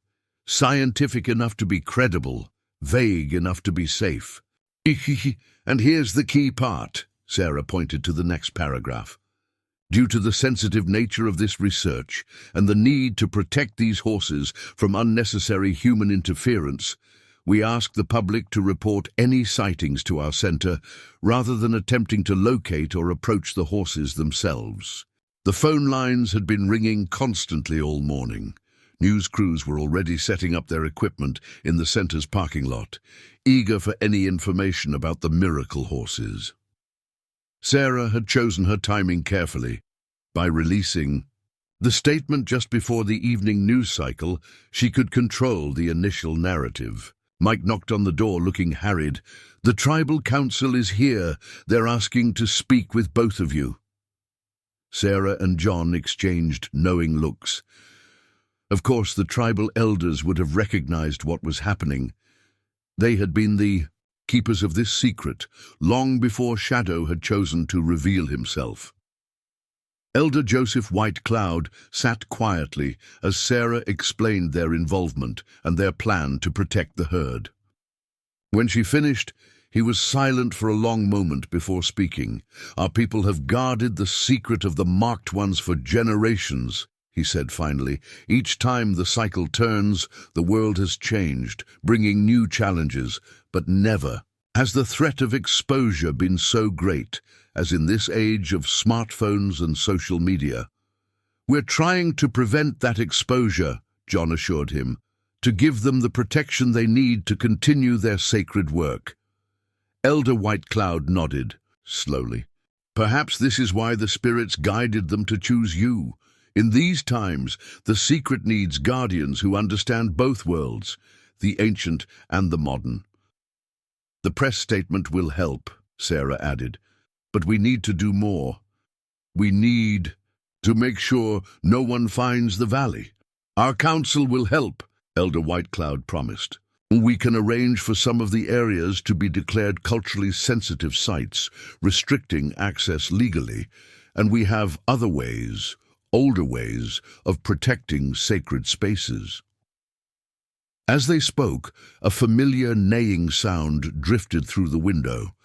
Scientific enough to be credible, vague enough to be safe. And here's the key part, Sarah pointed to the next paragraph. Due to the sensitive nature of this research and the need to protect these horses from unnecessary human interference, we ask the public to report any sightings to our center rather than attempting to locate or approach the horses themselves. The phone lines had been ringing constantly all morning. News crews were already setting up their equipment in the center's parking lot, eager for any information about the miracle horses. Sarah had chosen her timing carefully. By releasing the statement just before the evening news cycle, she could control the initial narrative. Mike knocked on the door looking harried. "The tribal council is here. They're asking to speak with both of you." Sarah and John exchanged knowing looks. Of course, the tribal elders would have recognized what was happening. They had been the keepers of this secret long before Shadow had chosen to reveal himself. Elder Joseph White Cloud sat quietly as Sarah explained their involvement and their plan to protect the herd. When she finished, he was silent for a long moment before speaking. "Our people have guarded the secret of the marked ones for generations," he said finally. "Each time the cycle turns, the world has changed, bringing new challenges, but never has the threat of exposure been so great as in this age of smartphones and social media. We're trying to prevent that exposure," John assured him, "to give them the protection they need to continue their sacred work." Elder White Cloud nodded, slowly. "Perhaps this is why the spirits guided them to choose you. In these times, the secret needs guardians who understand both worlds, the ancient and the modern." "The press statement will help," Sarah added, "but we need to do more. We need to make sure no one finds the valley." "Our council will help," Elder White Cloud promised. "We can arrange for some of the areas to be declared culturally sensitive sites, restricting access legally, and we have other ways, older ways, of protecting sacred spaces." As they spoke, a familiar neighing sound drifted through the window.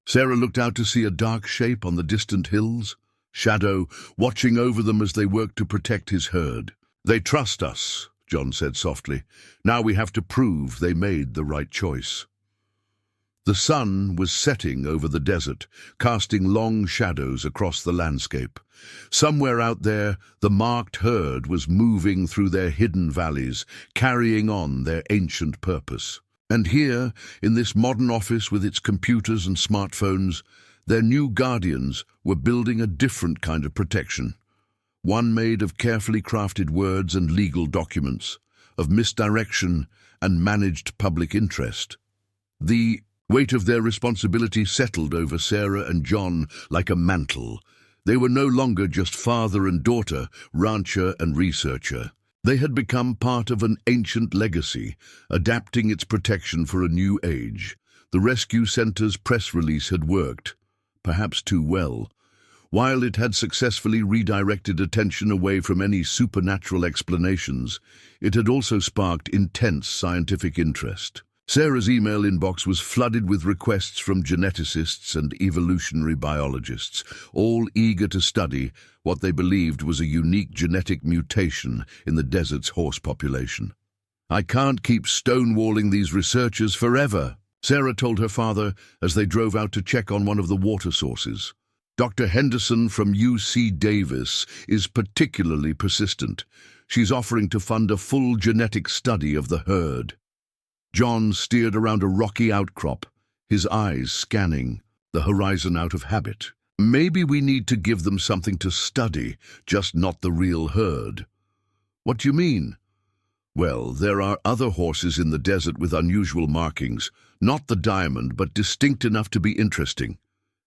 Sarah looked out to see a dark shape on the distant hills, Shadow watching over them as they worked to protect his herd. "They trust us," John said softly. "Now we have to prove they made the right choice." The sun was setting over the desert, casting long shadows across the landscape. Somewhere out there, the marked herd was moving through their hidden valleys, carrying on their ancient purpose. And here, in this modern office with its computers and smartphones, their new guardians were building a different kind of protection. One made of carefully crafted words and legal documents, of misdirection and managed public interest. The weight of their responsibility settled over Sarah and John like a mantle. They were no longer just father and daughter, rancher and researcher. They had become part of an ancient legacy, adapting its protection for a new age. The rescue center's press release had worked, perhaps too well. While it had successfully redirected attention away from any supernatural explanations, it had also sparked intense scientific interest. Sarah's email inbox was flooded with requests from geneticists and evolutionary biologists, all eager to study what they believed was a unique genetic mutation in the desert's horse population. "I can't keep stonewalling these researchers forever," Sarah told her father as they drove out to check on one of the water sources. Dr. Henderson from UC Davis is particularly persistent. She's offering to fund a full genetic study of the herd. John steered around a rocky outcrop, his eyes scanning the horizon out of habit. Maybe we need to give them something to study, just not the real herd. What do you mean? Well, there are other horses in the desert with unusual markings, not the diamond, but distinct enough to be interesting.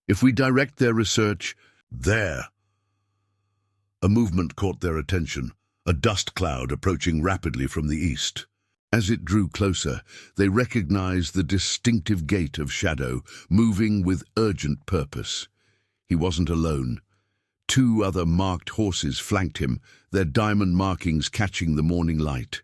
If we direct their research there. A movement caught their attention, a dust cloud approaching rapidly from the east. As it drew closer, they recognized the distinctive gait of Shadow, moving with urgent purpose. He wasn't alone. 2 other marked horses flanked him, their diamond markings catching the morning light.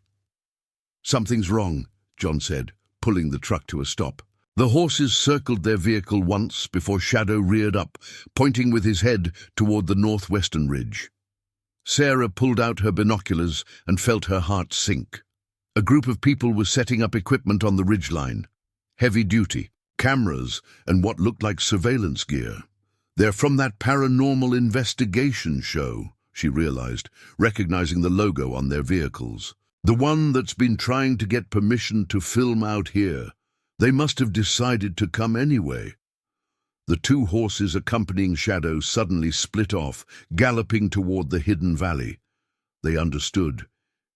"Something's wrong," John said, pulling the truck to a stop. The horses circled their vehicle once before Shadow reared up, pointing with his head toward the northwestern ridge. Sarah pulled out her binoculars and felt her heart sink. A group of people was setting up equipment on the ridgeline. Heavy duty, cameras, and what looked like surveillance gear. "They're from that paranormal investigation show," she realized, recognizing the logo on their vehicles. "The one that's been trying to get permission to film out here. They must have decided to come anyway." The 2 horses accompanying Shadow suddenly split off, galloping toward the hidden valley. They understood.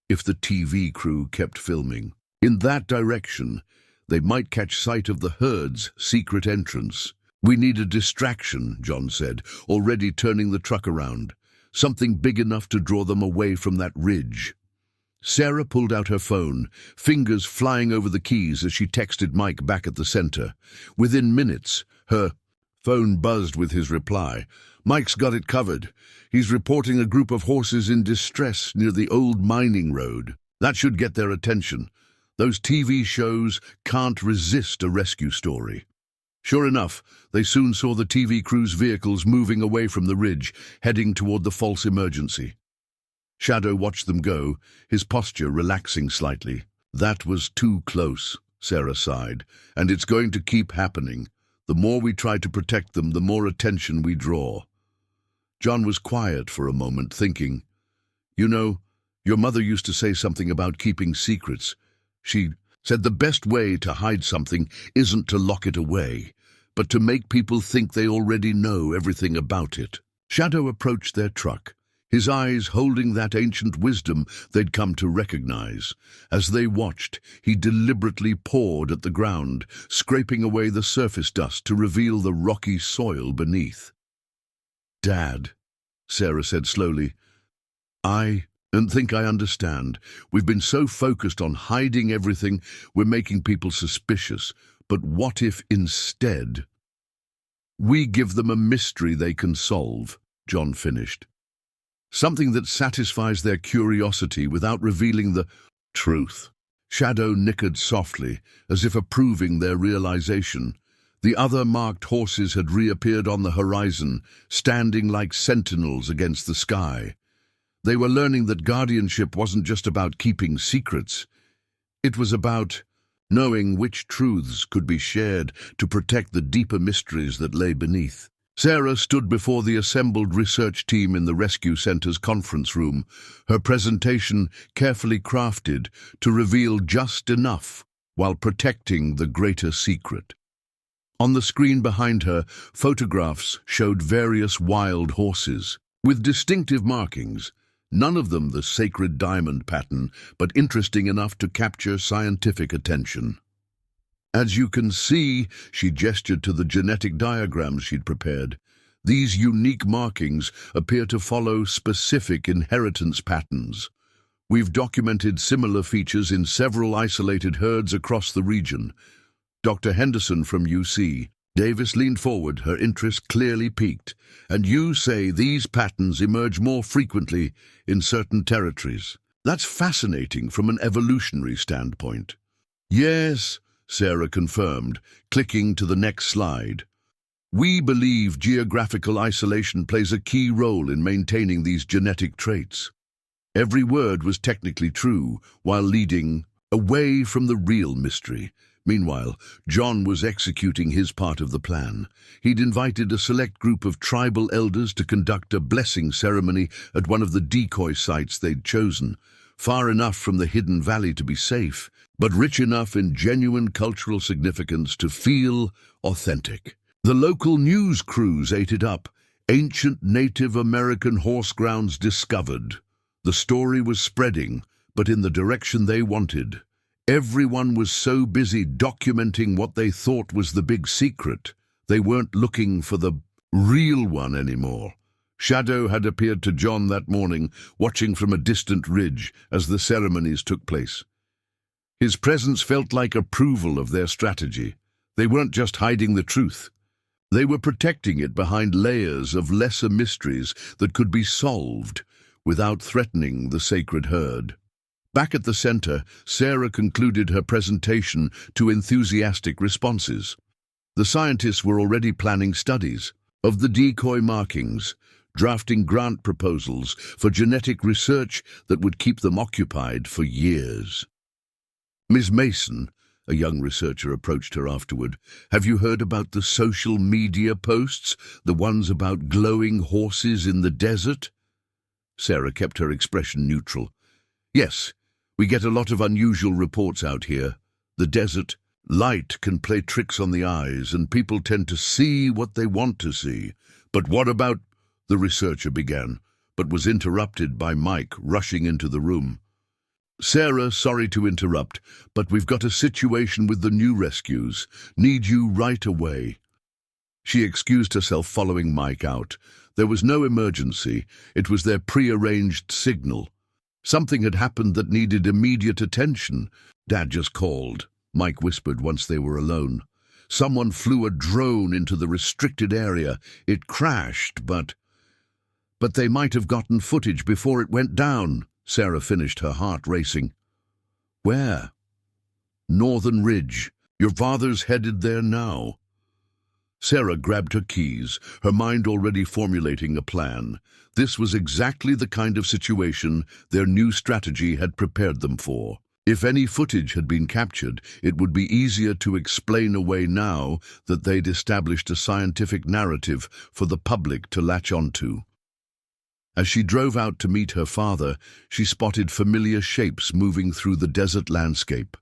If the TV crew kept filming in that direction, they might catch sight of the herd's secret entrance. "We need a distraction," John said, already turning the truck around. "Something big enough to draw them away from that ridge." Sarah pulled out her phone, fingers flying over the keys as she texted Mike back at the center. Within minutes, her phone buzzed with his reply. "Mike's got it covered. He's reporting a group of horses in distress near the old mining road. That should get their attention. Those TV shows can't resist a rescue story." Sure enough, they soon saw the TV crew's vehicles moving away from the ridge, heading toward the false emergency. Shadow watched them go, his posture relaxing slightly. "That was too close," Sarah sighed, "and it's going to keep happening. The more we try to protect them, the more attention we draw." John was quiet for a moment, thinking, "You know, your mother used to say something about keeping secrets. She said the best way to hide something isn't to lock it away, but to make people think they already know everything about it." Shadow approached their truck, his eyes holding that ancient wisdom they'd come to recognize. As they watched, he deliberately pawed at the ground, scraping away the surface dust to reveal the rocky soil beneath. "Dad," Sarah said slowly, "I don't think I understand. We've been so focused on hiding everything, we're making people suspicious. But what if instead we give them a mystery they can solve?" John finished. "Something that satisfies their curiosity without revealing the truth." Shadow nickered softly, as if approving their realization. The other marked horses had reappeared on the horizon, standing like sentinels against the sky. They were learning that guardianship wasn't just about keeping secrets. It was about knowing which truths could be shared to protect the deeper mysteries that lay beneath. Sarah stood before the assembled research team in the rescue center's conference room, her presentation carefully crafted to reveal just enough while protecting the greater secret. On the screen behind her, photographs showed various wild horses, with distinctive markings, none of them the sacred diamond pattern, but interesting enough to capture scientific attention. "As you can see," she gestured to the genetic diagrams she'd prepared, "these unique markings appear to follow specific inheritance patterns. We've documented similar features in several isolated herds across the region." Dr. Henderson from UC Davis leaned forward, her interest clearly piqued. "And you say these patterns emerge more frequently in certain territories. That's fascinating from an evolutionary standpoint." "Yes," Sarah confirmed, clicking to the next slide. "We believe geographical isolation plays a key role in maintaining these genetic traits." Every word was technically true, while leading away from the real mystery, Meanwhile, John was executing his part of the plan. He'd invited a select group of tribal elders to conduct a blessing ceremony at one of the decoy sites they'd chosen, far enough from the hidden valley to be safe, but rich enough in genuine cultural significance to feel authentic. The local news crews ate it up. Ancient Native American horse grounds discovered. The story was spreading, but in the direction they wanted. Everyone was so busy documenting what they thought was the big secret, they weren't looking for the real one anymore. Shadow had appeared to John that morning, watching from a distant ridge as the ceremonies took place. His presence felt like approval of their strategy. They weren't just hiding the truth. They were protecting it behind layers of lesser mysteries that could be solved without threatening the sacred herd. Back at the center, Sarah concluded her presentation to enthusiastic responses. The scientists were already planning studies of the decoy markings, drafting grant proposals for genetic research that would keep them occupied for years. Ms. Mason, a young researcher, approached her afterward. Have you heard about the social media posts, the ones about glowing horses in the desert? Sarah kept her expression neutral. Yes, we get a lot of unusual reports out here. The desert light can play tricks on the eyes, and people tend to see what they want to see. But what about... The researcher began, but was interrupted by Mike rushing into the room. Sarah, sorry to interrupt, but we've got a situation with the new rescues. Need you right away. She excused herself following Mike out. There was no emergency. It was their pre-arranged signal. Something had happened that needed immediate attention. Dad just called, Mike whispered once they were alone. Someone flew a drone into the restricted area. It crashed, but they might have gotten footage before it went down. Sarah finished, her heart racing. Where? Northern Ridge. Your father's headed there now. Sarah grabbed her keys, her mind already formulating a plan. This was exactly the kind of situation their new strategy had prepared them for. If any footage had been captured, it would be easier to explain away now that they'd established a scientific narrative for the public to latch onto. As she drove out to meet her father, she spotted familiar shapes moving through the desert landscape.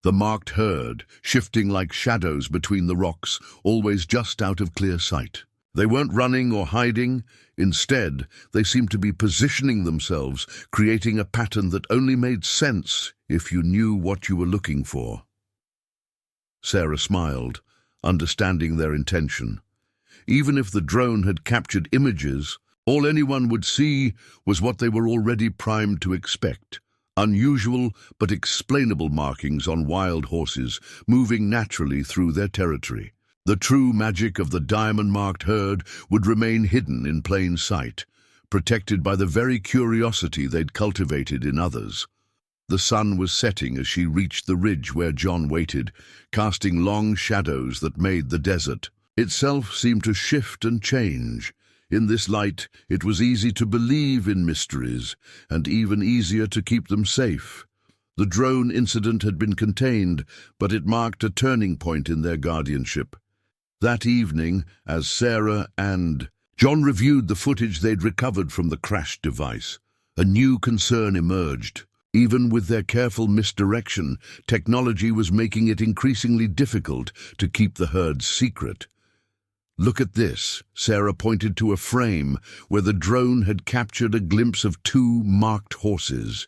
The marked herd, shifting like shadows between the rocks, always just out of clear sight. They weren't running or hiding. Instead, they seemed to be positioning themselves, creating a pattern that only made sense if you knew what you were looking for. Sarah smiled, understanding their intention. Even if the drone had captured images, all anyone would see was what they were already primed to expect. Unusual but explainable markings on wild horses, moving naturally through their territory. The true magic of the diamond-marked herd would remain hidden in plain sight, protected by the very curiosity they'd cultivated in others. The sun was setting as she reached the ridge where John waited, casting long shadows that made the desert itself seem to shift and change. In this light, it was easy to believe in mysteries, and even easier to keep them safe. The drone incident had been contained, but it marked a turning point in their guardianship. That evening, as Sarah and John reviewed the footage they'd recovered from the crashed device, a new concern emerged. Even with their careful misdirection, technology was making it increasingly difficult to keep the herd's secret. Look at this, Sarah pointed to a frame where the drone had captured a glimpse of two marked horses.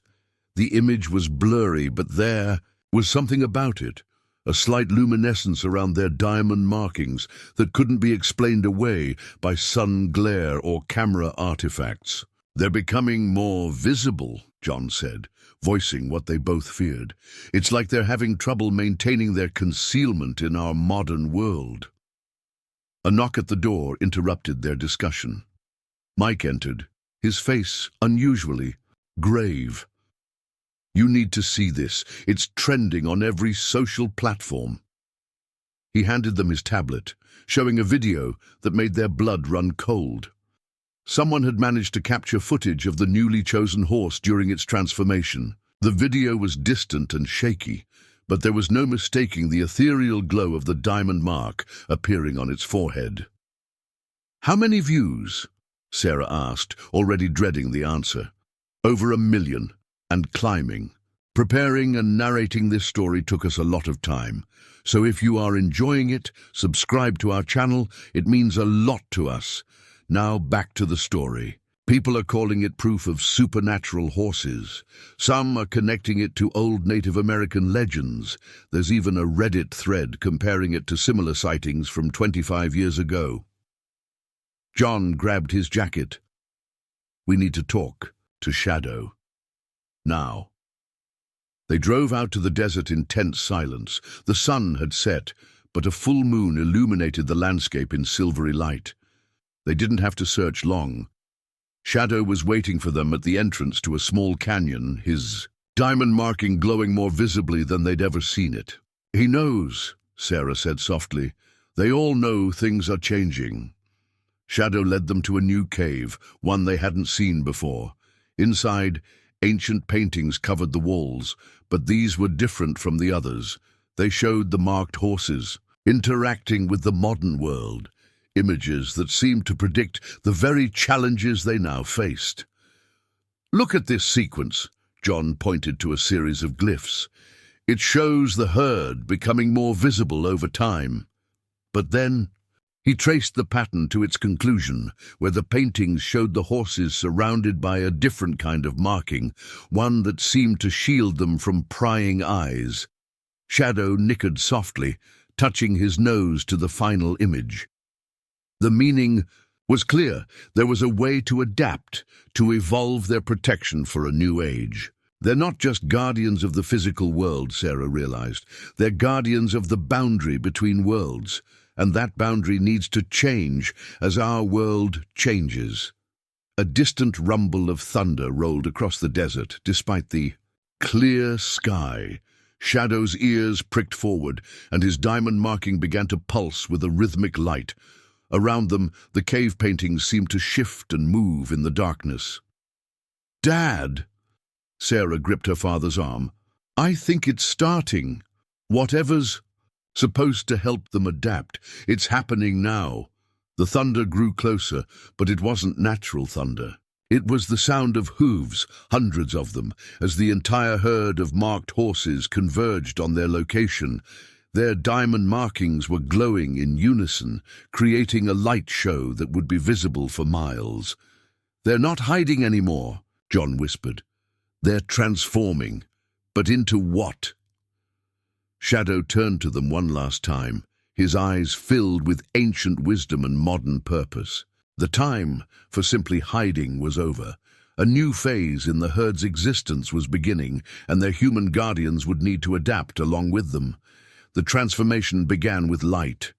The image was blurry, but there was something about it, a slight luminescence around their diamond markings that couldn't be explained away by sun glare or camera artifacts. They're becoming more visible, John said, voicing what they both feared. It's like they're having trouble maintaining their concealment in our modern world. A knock at the door interrupted their discussion. Mike entered, his face unusually grave. You need to see this. It's trending on every social platform. He handed them his tablet, showing a video that made their blood run cold. Someone had managed to capture footage of the newly chosen horse during its transformation. The video was distant and shaky, but there was no mistaking the ethereal glow of the diamond mark appearing on its forehead. "How many views?" Sarah asked, already dreading the answer. "Over 1,000,000, and climbing. Preparing and narrating this story took us a lot of time, so if you are enjoying it, subscribe to our channel. It means a lot to us. Now back to the story. People are calling it proof of supernatural horses. Some are connecting it to old Native American legends. There's even a Reddit thread comparing it to similar sightings from 25 years ago. John grabbed his jacket. "We need to talk to Shadow. Now." They drove out to the desert in tense silence. The sun had set, but a full moon illuminated the landscape in silvery light. They didn't have to search long. Shadow was waiting for them at the entrance to a small canyon, his diamond marking glowing more visibly than they'd ever seen it. "He knows," Sarah said softly. "They all know things are changing." Shadow led them to a new cave, one they hadn't seen before. Inside, ancient paintings covered the walls, but these were different from the others. They showed the marked horses, interacting with the modern world, images that seemed to predict the very challenges they now faced. "Look at this sequence," John pointed to a series of glyphs. "It shows the herd becoming more visible over time." But then he traced the pattern to its conclusion, where the paintings showed the horses surrounded by a different kind of marking, one that seemed to shield them from prying eyes. Shadow nickered softly, touching his nose to the final image. The meaning was clear. There was a way to adapt, to evolve their protection for a new age. They're not just guardians of the physical world, Sarah realized. They're guardians of the boundary between worlds. And that boundary needs to change as our world changes. A distant rumble of thunder rolled across the desert, despite the clear sky. Shadow's ears pricked forward, and his diamond marking began to pulse with a rhythmic light. Around them, the cave paintings seemed to shift and move in the darkness. "Dad!" Sarah gripped her father's arm. "I think it's starting. Whatever's supposed to help them adapt, it's happening now." The thunder grew closer, but it wasn't natural thunder. It was the sound of hooves, hundreds of them, as the entire herd of marked horses converged on their location. Their diamond markings were glowing in unison, creating a light show that would be visible for miles. "They're not hiding anymore," John whispered. "They're transforming. But into what?" Shadow turned to them one last time, his eyes filled with ancient wisdom and modern purpose. The time for simply hiding was over. A new phase in the herd's existence was beginning, and their human guardians would need to adapt along with them. The transformation began with light.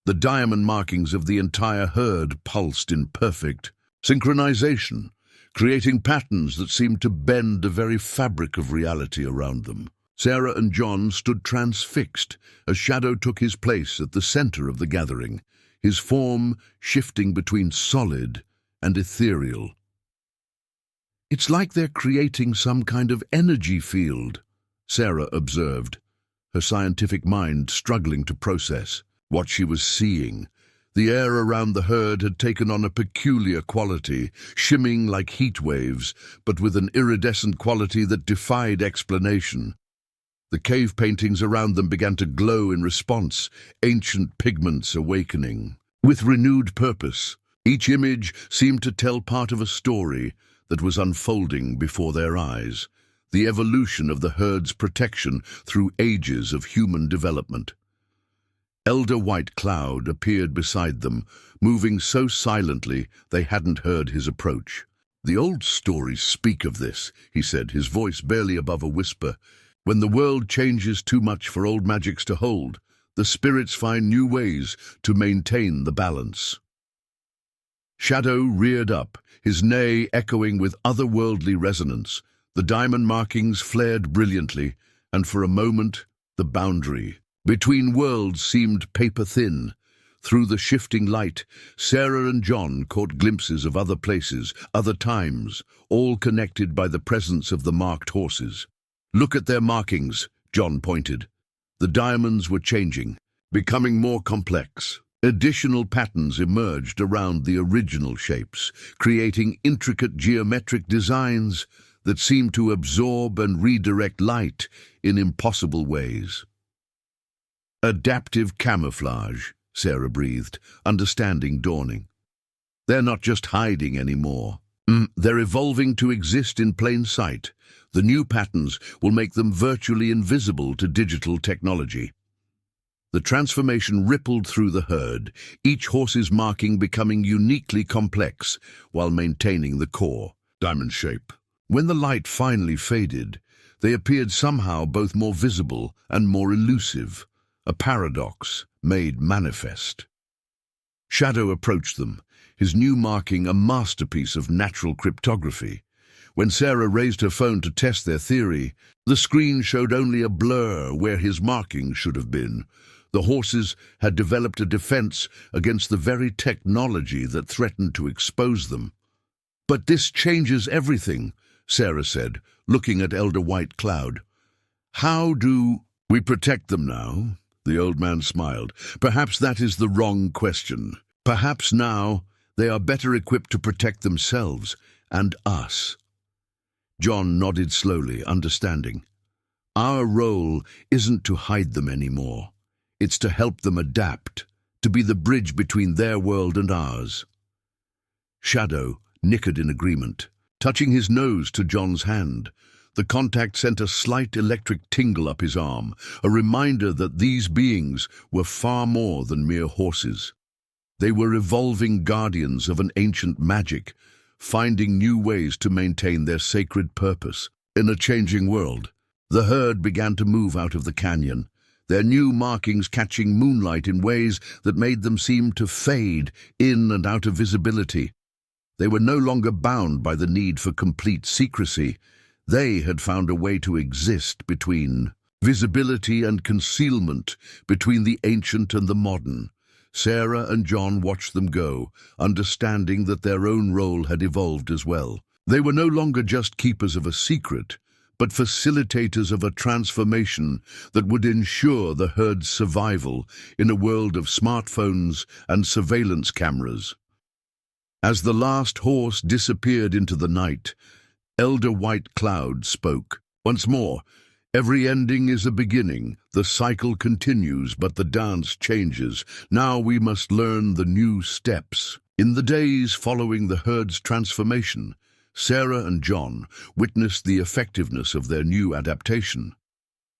The diamond markings of the entire herd pulsed in perfect synchronization, creating patterns that seemed to bend the very fabric of reality around them. Sarah and John stood transfixed as Shadow took his place at the center of the gathering, his form shifting between solid and ethereal. "It's like they're creating some kind of energy field," Sarah observed, her scientific mind struggling to process what she was seeing. The air around the herd had taken on a peculiar quality, shimming like heat waves, but with an iridescent quality that defied explanation. The cave paintings around them began to glow in response, ancient pigments awakening. With renewed purpose, each image seemed to tell part of a story that was unfolding before their eyes, the evolution of the herd's protection through ages of human development. Elder White Cloud appeared beside them, moving so silently they hadn't heard his approach. "The old stories speak of this," he said, his voice barely above a whisper. "When the world changes too much for old magics to hold, the spirits find new ways to maintain the balance." Shadow reared up, his neigh echoing with otherworldly resonance. The diamond markings flared brilliantly, and for a moment, the boundary between worlds seemed paper-thin. Through the shifting light, Sarah and John caught glimpses of other places, other times, all connected by the presence of the marked horses. "Look at their markings," John pointed. The diamonds were changing, becoming more complex. Additional patterns emerged around the original shapes, creating intricate geometric designs that seemed to absorb and redirect light in impossible ways. Adaptive camouflage, Sarah breathed, understanding dawning. They're not just hiding anymore. They're evolving to exist in plain sight. The new patterns will make them virtually invisible to digital technology. The transformation rippled through the herd, each horse's marking becoming uniquely complex while maintaining the core, diamond shape. When the light finally faded, they appeared somehow both more visible and more elusive, a paradox made manifest. Shadow approached them, his new marking a masterpiece of natural cryptography. When Sarah raised her phone to test their theory, the screen showed only a blur where his marking should have been. The horses had developed a defense against the very technology that threatened to expose them. "But this changes everything," Sarah said, looking at Elder White Cloud. "How do we protect them now?" The old man smiled. "Perhaps that is the wrong question. Perhaps now they are better equipped to protect themselves and us." John nodded slowly, understanding. "Our role isn't to hide them anymore. It's to help them adapt, to be the bridge between their world and ours." Shadow nickered in agreement, touching his nose to John's hand. The contact sent a slight electric tingle up his arm, a reminder that these beings were far more than mere horses. They were evolving guardians of an ancient magic, finding new ways to maintain their sacred purpose. In a changing world, the herd began to move out of the canyon, their new markings catching moonlight in ways that made them seem to fade in and out of visibility. They were no longer bound by the need for complete secrecy. They had found a way to exist between visibility and concealment, between the ancient and the modern. Sarah and John watched them go, understanding that their own role had evolved as well. They were no longer just keepers of a secret, but facilitators of a transformation that would ensure the herd's survival in a world of smartphones and surveillance cameras. As the last horse disappeared into the night, Elder White Cloud spoke. "Once more, every ending is a beginning. The cycle continues, but the dance changes. Now we must learn the new steps." In the days following the herd's transformation, Sarah and John witnessed the effectiveness of their new adaptation.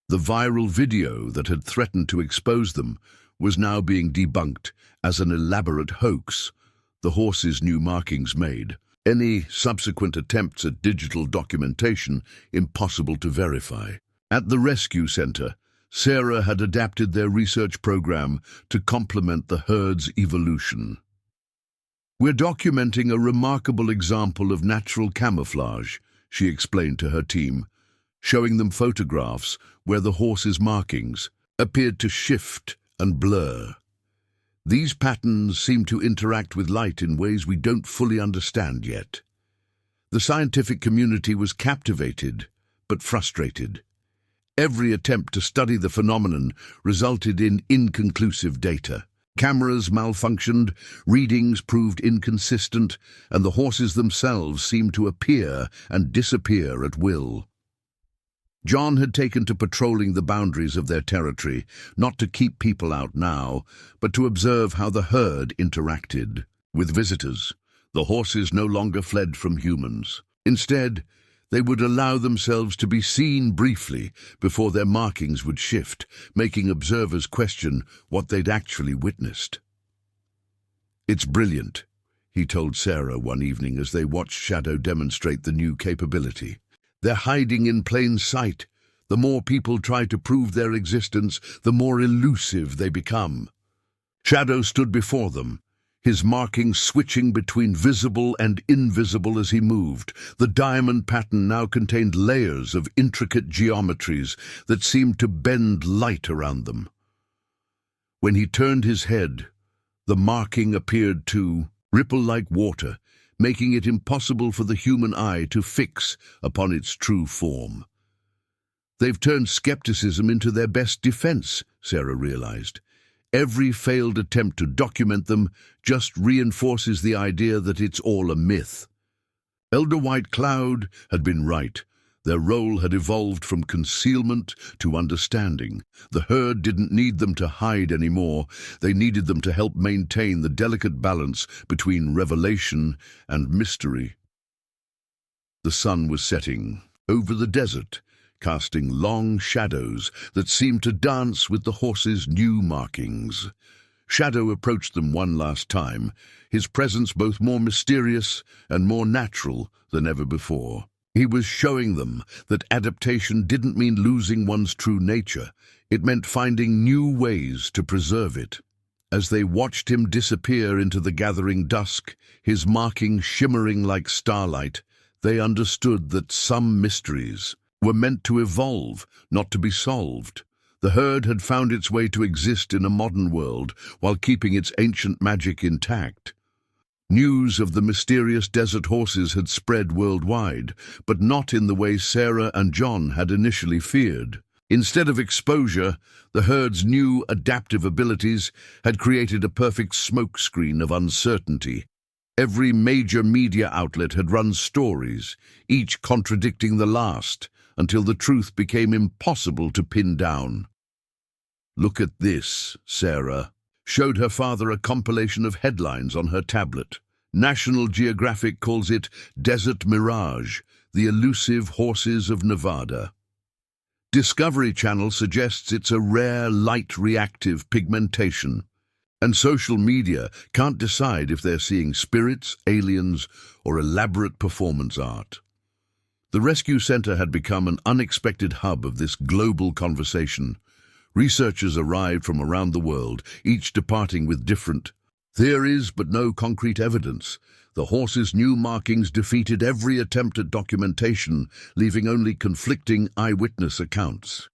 The viral video that had threatened to expose them was now being debunked as an elaborate hoax. The horses' new markings made any subsequent attempts at digital documentation impossible to verify. At the rescue center, Sarah had adapted their research program to complement the herd's evolution. "We're documenting a remarkable example of natural camouflage," she explained to her team, showing them photographs where the horses' markings appeared to shift and blur. "These patterns seem to interact with light in ways we don't fully understand yet." The scientific community was captivated, but frustrated. Every attempt to study the phenomenon resulted in inconclusive data. Cameras malfunctioned, readings proved inconsistent, and the horses themselves seemed to appear and disappear at will. John had taken to patrolling the boundaries of their territory, not to keep people out now, but to observe how the herd interacted with visitors. The horses no longer fled from humans. Instead, they would allow themselves to be seen briefly before their markings would shift, making observers question what they'd actually witnessed. "It's brilliant," he told Sarah one evening as they watched Shadow demonstrate the new capability. "They're hiding in plain sight. The more people try to prove their existence, the more elusive they become." Shadow stood before them, his markings switching between visible and invisible as he moved. The diamond pattern now contained layers of intricate geometries that seemed to bend light around them. When he turned his head, the marking appeared to ripple like water, making it impossible for the human eye to fix upon its true form. They've turned skepticism into their best defense, Sarah realized. Every failed attempt to document them just reinforces the idea that it's all a myth. Elder White Cloud had been right. Their role had evolved from concealment to understanding. The herd didn't need them to hide anymore. They needed them to help maintain the delicate balance between revelation and mystery. The sun was setting over the desert, casting long shadows that seemed to dance with the horses' new markings. Shadow approached them one last time, his presence both more mysterious and more natural than ever before. He was showing them that adaptation didn't mean losing one's true nature. It meant finding new ways to preserve it. As they watched him disappear into the gathering dusk, his marking shimmering like starlight, they understood that some mysteries were meant to evolve, not to be solved. The herd had found its way to exist in a modern world while keeping its ancient magic intact. News of the mysterious desert horses had spread worldwide, but not in the way Sarah and John had initially feared. Instead of exposure, the herd's new adaptive abilities had created a perfect smokescreen of uncertainty. Every major media outlet had run stories, each contradicting the last, until the truth became impossible to pin down. "Look at this," Sarah showed her father a compilation of headlines on her tablet. National Geographic calls it Desert Mirage, the elusive horses of Nevada. Discovery Channel suggests it's a rare light-reactive pigmentation. And social media can't decide if they're seeing spirits, aliens, or elaborate performance art. The rescue center had become an unexpected hub of this global conversation. Researchers arrived from around the world, each departing with different theories but no concrete evidence. The horses' new markings defeated every attempt at documentation, leaving only conflicting eyewitness accounts.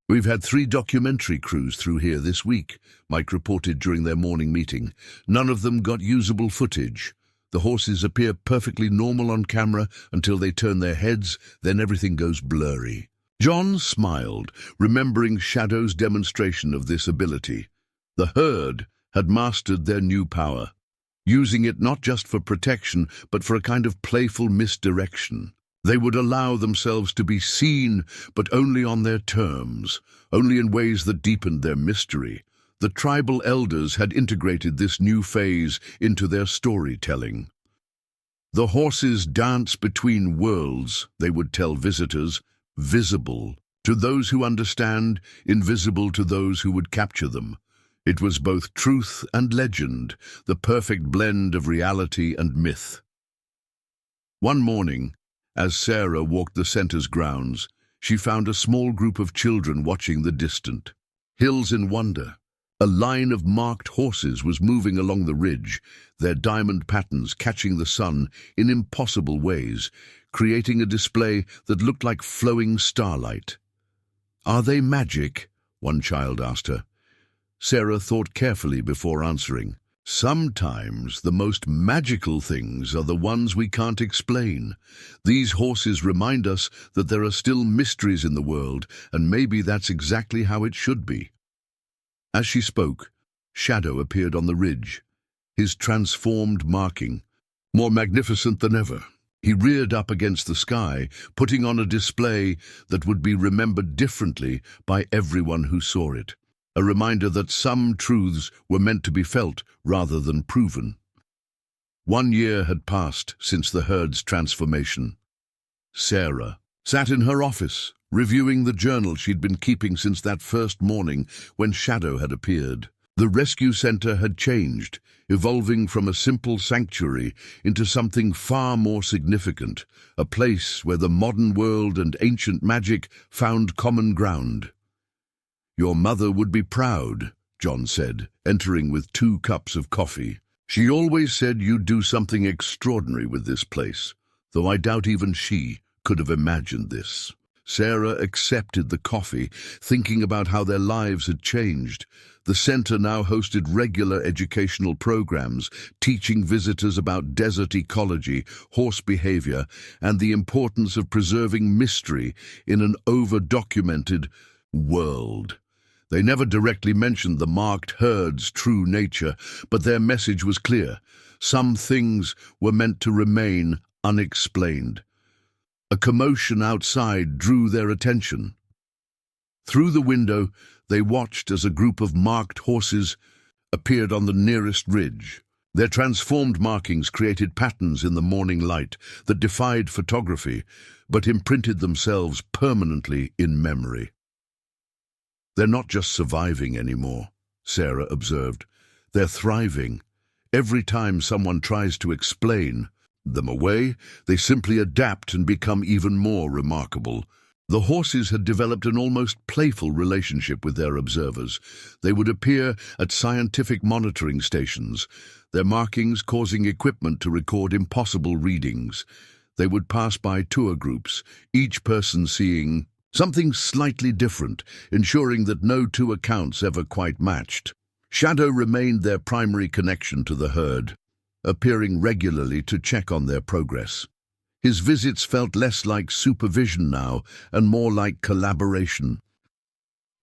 "We've had 3 documentary crews through here this week," Mike reported during their morning meeting. "None of them got usable footage. The horses appear perfectly normal on camera until they turn their heads, then everything goes blurry." John smiled, remembering Shadow's demonstration of this ability. The herd had mastered their new power, using it not just for protection, but for a kind of playful misdirection. They would allow themselves to be seen, but only on their terms, only in ways that deepened their mystery. The tribal elders had integrated this new phase into their storytelling. "The horses dance between worlds," they would tell visitors, "visible to those who understand, invisible to those who would capture them." It was both truth and legend, the perfect blend of reality and myth. One morning, as Sarah walked the center's grounds, she found a small group of children watching the distant hills in wonder. A line of marked horses was moving along the ridge, their diamond patterns catching the sun in impossible ways, creating a display that looked like flowing starlight. "Are they magic?" one child asked her. Sarah thought carefully before answering. "Sometimes the most magical things are the ones we can't explain. These horses remind us that there are still mysteries in the world, and maybe that's exactly how it should be." As she spoke, Shadow appeared on the ridge, his transformed marking more magnificent than ever. He reared up against the sky, putting on a display that would be remembered differently by everyone who saw it. A reminder that some truths were meant to be felt rather than proven. 1 year had passed since the herd's transformation. Sarah sat in her office, reviewing the journal she'd been keeping since that first morning when Shadow had appeared. The rescue center had changed, evolving from a simple sanctuary into something far more significant, a place where the modern world and ancient magic found common ground. "Your mother would be proud," John said, entering with 2 cups of coffee. "She always said you'd do something extraordinary with this place, though I doubt even she could have imagined this." Sarah accepted the coffee, thinking about how their lives had changed. The center now hosted regular educational programs, teaching visitors about desert ecology, horse behavior, and the importance of preserving mystery in an over-documented world. They never directly mentioned the marked herd's true nature, but their message was clear. Some things were meant to remain unexplained. A commotion outside drew their attention. Through the window, they watched as a group of marked horses appeared on the nearest ridge. Their transformed markings created patterns in the morning light that defied photography, but imprinted themselves permanently in memory. "They're not just surviving anymore," Sarah observed. "They're thriving. Every time someone tries to explain them away, they simply adapt and become even more remarkable." The horses had developed an almost playful relationship with their observers. They would appear at scientific monitoring stations, their markings causing equipment to record impossible readings. They would pass by tour groups, each person seeing something slightly different, ensuring that no two accounts ever quite matched. Shadow remained their primary connection to the herd, appearing regularly to check on their progress. His visits felt less like supervision now and more like collaboration.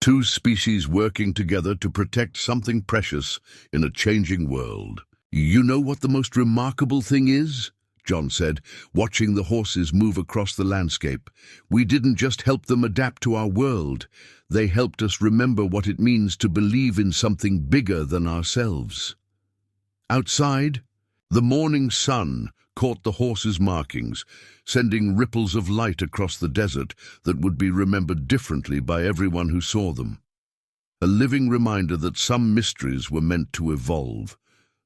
Two species working together to protect something precious in a changing world. "You know what the most remarkable thing is?" John said, watching the horses move across the landscape. "We didn't just help them adapt to our world. They helped us remember what it means to believe in something bigger than ourselves." Outside, the morning sun caught the horses' markings, sending ripples of light across the desert that would be remembered differently by everyone who saw them. A living reminder that some mysteries were meant to evolve,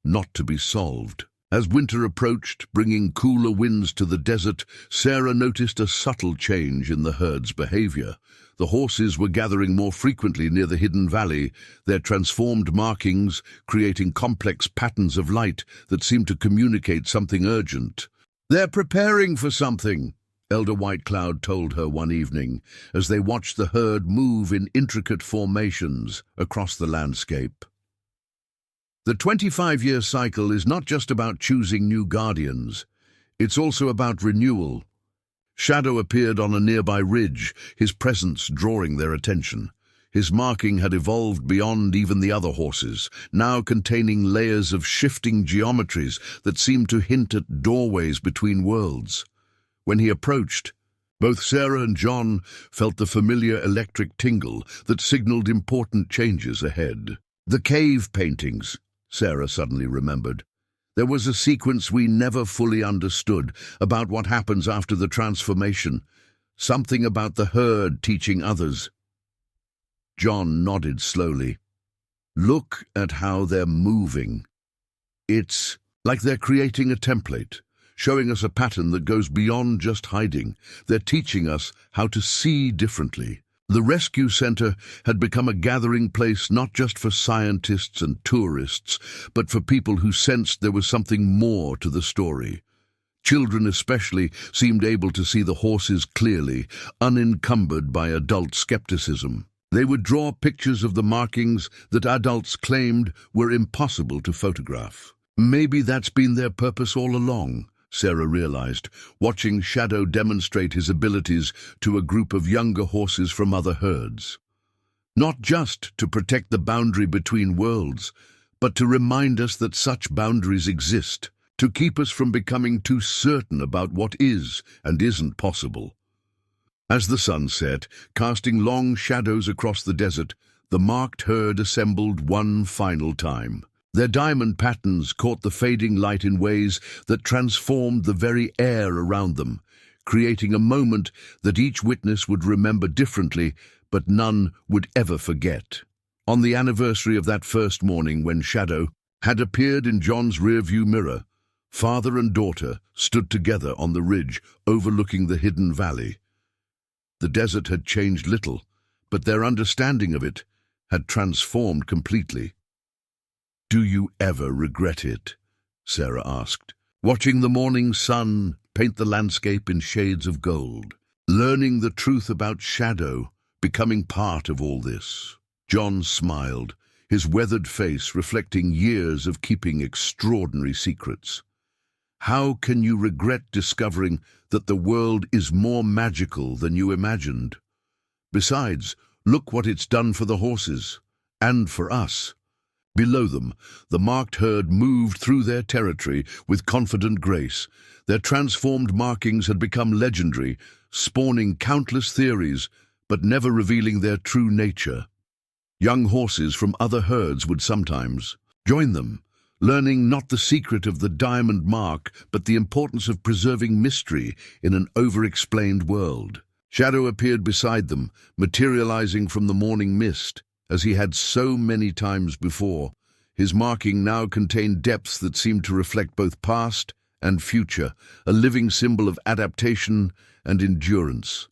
not to be solved. As winter approached, bringing cooler winds to the desert, Sarah noticed a subtle change in the herd's behavior. The horses were gathering more frequently near the hidden valley, their transformed markings creating complex patterns of light that seemed to communicate something urgent. "They're preparing for something," Elder Whitecloud told her one evening, as they watched the herd move in intricate formations across the landscape. The 25-year cycle is not just about choosing new guardians. It's also about renewal. Shadow appeared on a nearby ridge, his presence drawing their attention. His marking had evolved beyond even the other horses, now containing layers of shifting geometries that seemed to hint at doorways between worlds. When he approached, both Sarah and John felt the familiar electric tingle that signaled important changes ahead. The cave paintings, Sarah suddenly remembered. There was a sequence we never fully understood about what happens after the transformation, something about the herd teaching others. John nodded slowly. "Look at how they're moving. It's like they're creating a template, showing us a pattern that goes beyond just hiding. They're teaching us how to see differently." The rescue center had become a gathering place not just for scientists and tourists, but for people who sensed there was something more to the story. Children especially seemed able to see the horses clearly, unencumbered by adult skepticism. They would draw pictures of the markings that adults claimed were impossible to photograph. Maybe that's been their purpose all along, Sarah realized, watching Shadow demonstrate his abilities to a group of younger horses from other herds. Not just to protect the boundary between worlds, but to remind us that such boundaries exist, to keep us from becoming too certain about what is and isn't possible. As the sun set, casting long shadows across the desert, the marked herd assembled one final time. Their diamond patterns caught the fading light in ways that transformed the very air around them, creating a moment that each witness would remember differently, but none would ever forget. On the anniversary of that first morning when Shadow had appeared in John's rearview mirror, father and daughter stood together on the ridge overlooking the hidden valley. The desert had changed little, but their understanding of it had transformed completely. "Do you ever regret it?" Sarah asked, watching the morning sun paint the landscape in shades of gold. Learning the truth about shadow, becoming part of all this. John smiled, his weathered face reflecting years of keeping extraordinary secrets. How can you regret discovering that the world is more magical than you imagined? Besides, look what it's done for the horses, and for us. Below them, the marked herd moved through their territory with confident grace. Their transformed markings had become legendary, spawning countless theories, but never revealing their true nature. Young horses from other herds would sometimes join them, learning not the secret of the diamond mark, but the importance of preserving mystery in an over-explained world. Shadow appeared beside them, materializing from the morning mist, as he had so many times before. His marking now contained depths that seemed to reflect both past and future, a living symbol of adaptation and endurance.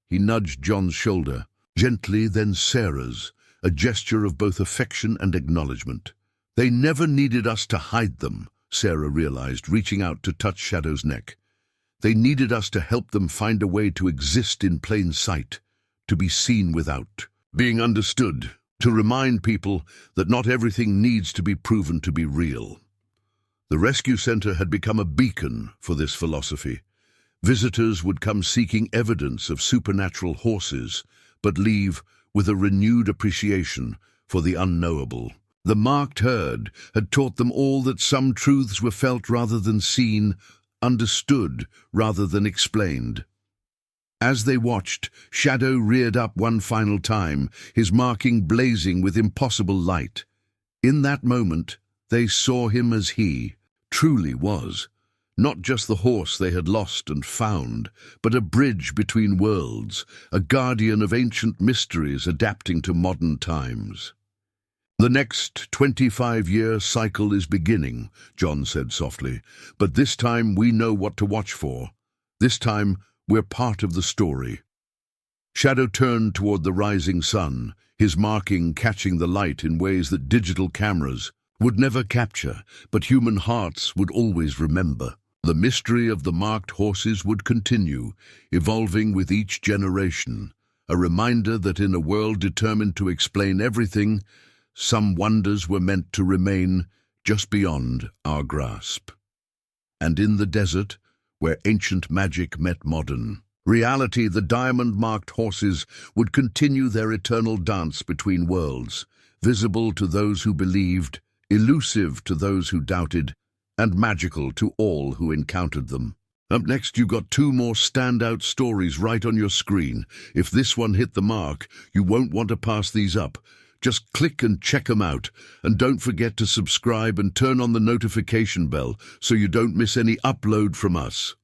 He nudged John's shoulder, gently then Sarah's, a gesture of both affection and acknowledgement. They never needed us to hide them, Sarah realized, reaching out to touch Shadow's neck. They needed us to help them find a way to exist in plain sight, to be seen without being understood, to remind people that not everything needs to be proven to be real. The rescue center had become a beacon for this philosophy. Visitors would come seeking evidence of supernatural horses, but leave with a renewed appreciation for the unknowable. The marked herd had taught them all that some truths were felt rather than seen, understood rather than explained. As they watched, Shadow reared up one final time, his marking blazing with impossible light. In that moment, they saw him as he truly was, not just the horse they had lost and found, but a bridge between worlds, a guardian of ancient mysteries adapting to modern times. The next 25-year cycle is beginning, John said softly, but this time we know what to watch for. This time, we're part of the story. Shadow turned toward the rising sun, his marking catching the light in ways that digital cameras would never capture, but human hearts would always remember. The mystery of the marked horses would continue, evolving with each generation, a reminder that in a world determined to explain everything, some wonders were meant to remain just beyond our grasp. And in the desert, where ancient magic met modern reality, the diamond-marked horses would continue their eternal dance between worlds, visible to those who believed, elusive to those who doubted, and magical to all who encountered them. Up next, you got two more standout stories right on your screen. If this one hit the mark, you won't want to pass these up. Just click and check them out, and don't forget to subscribe and turn on the notification bell so you don't miss any upload from us.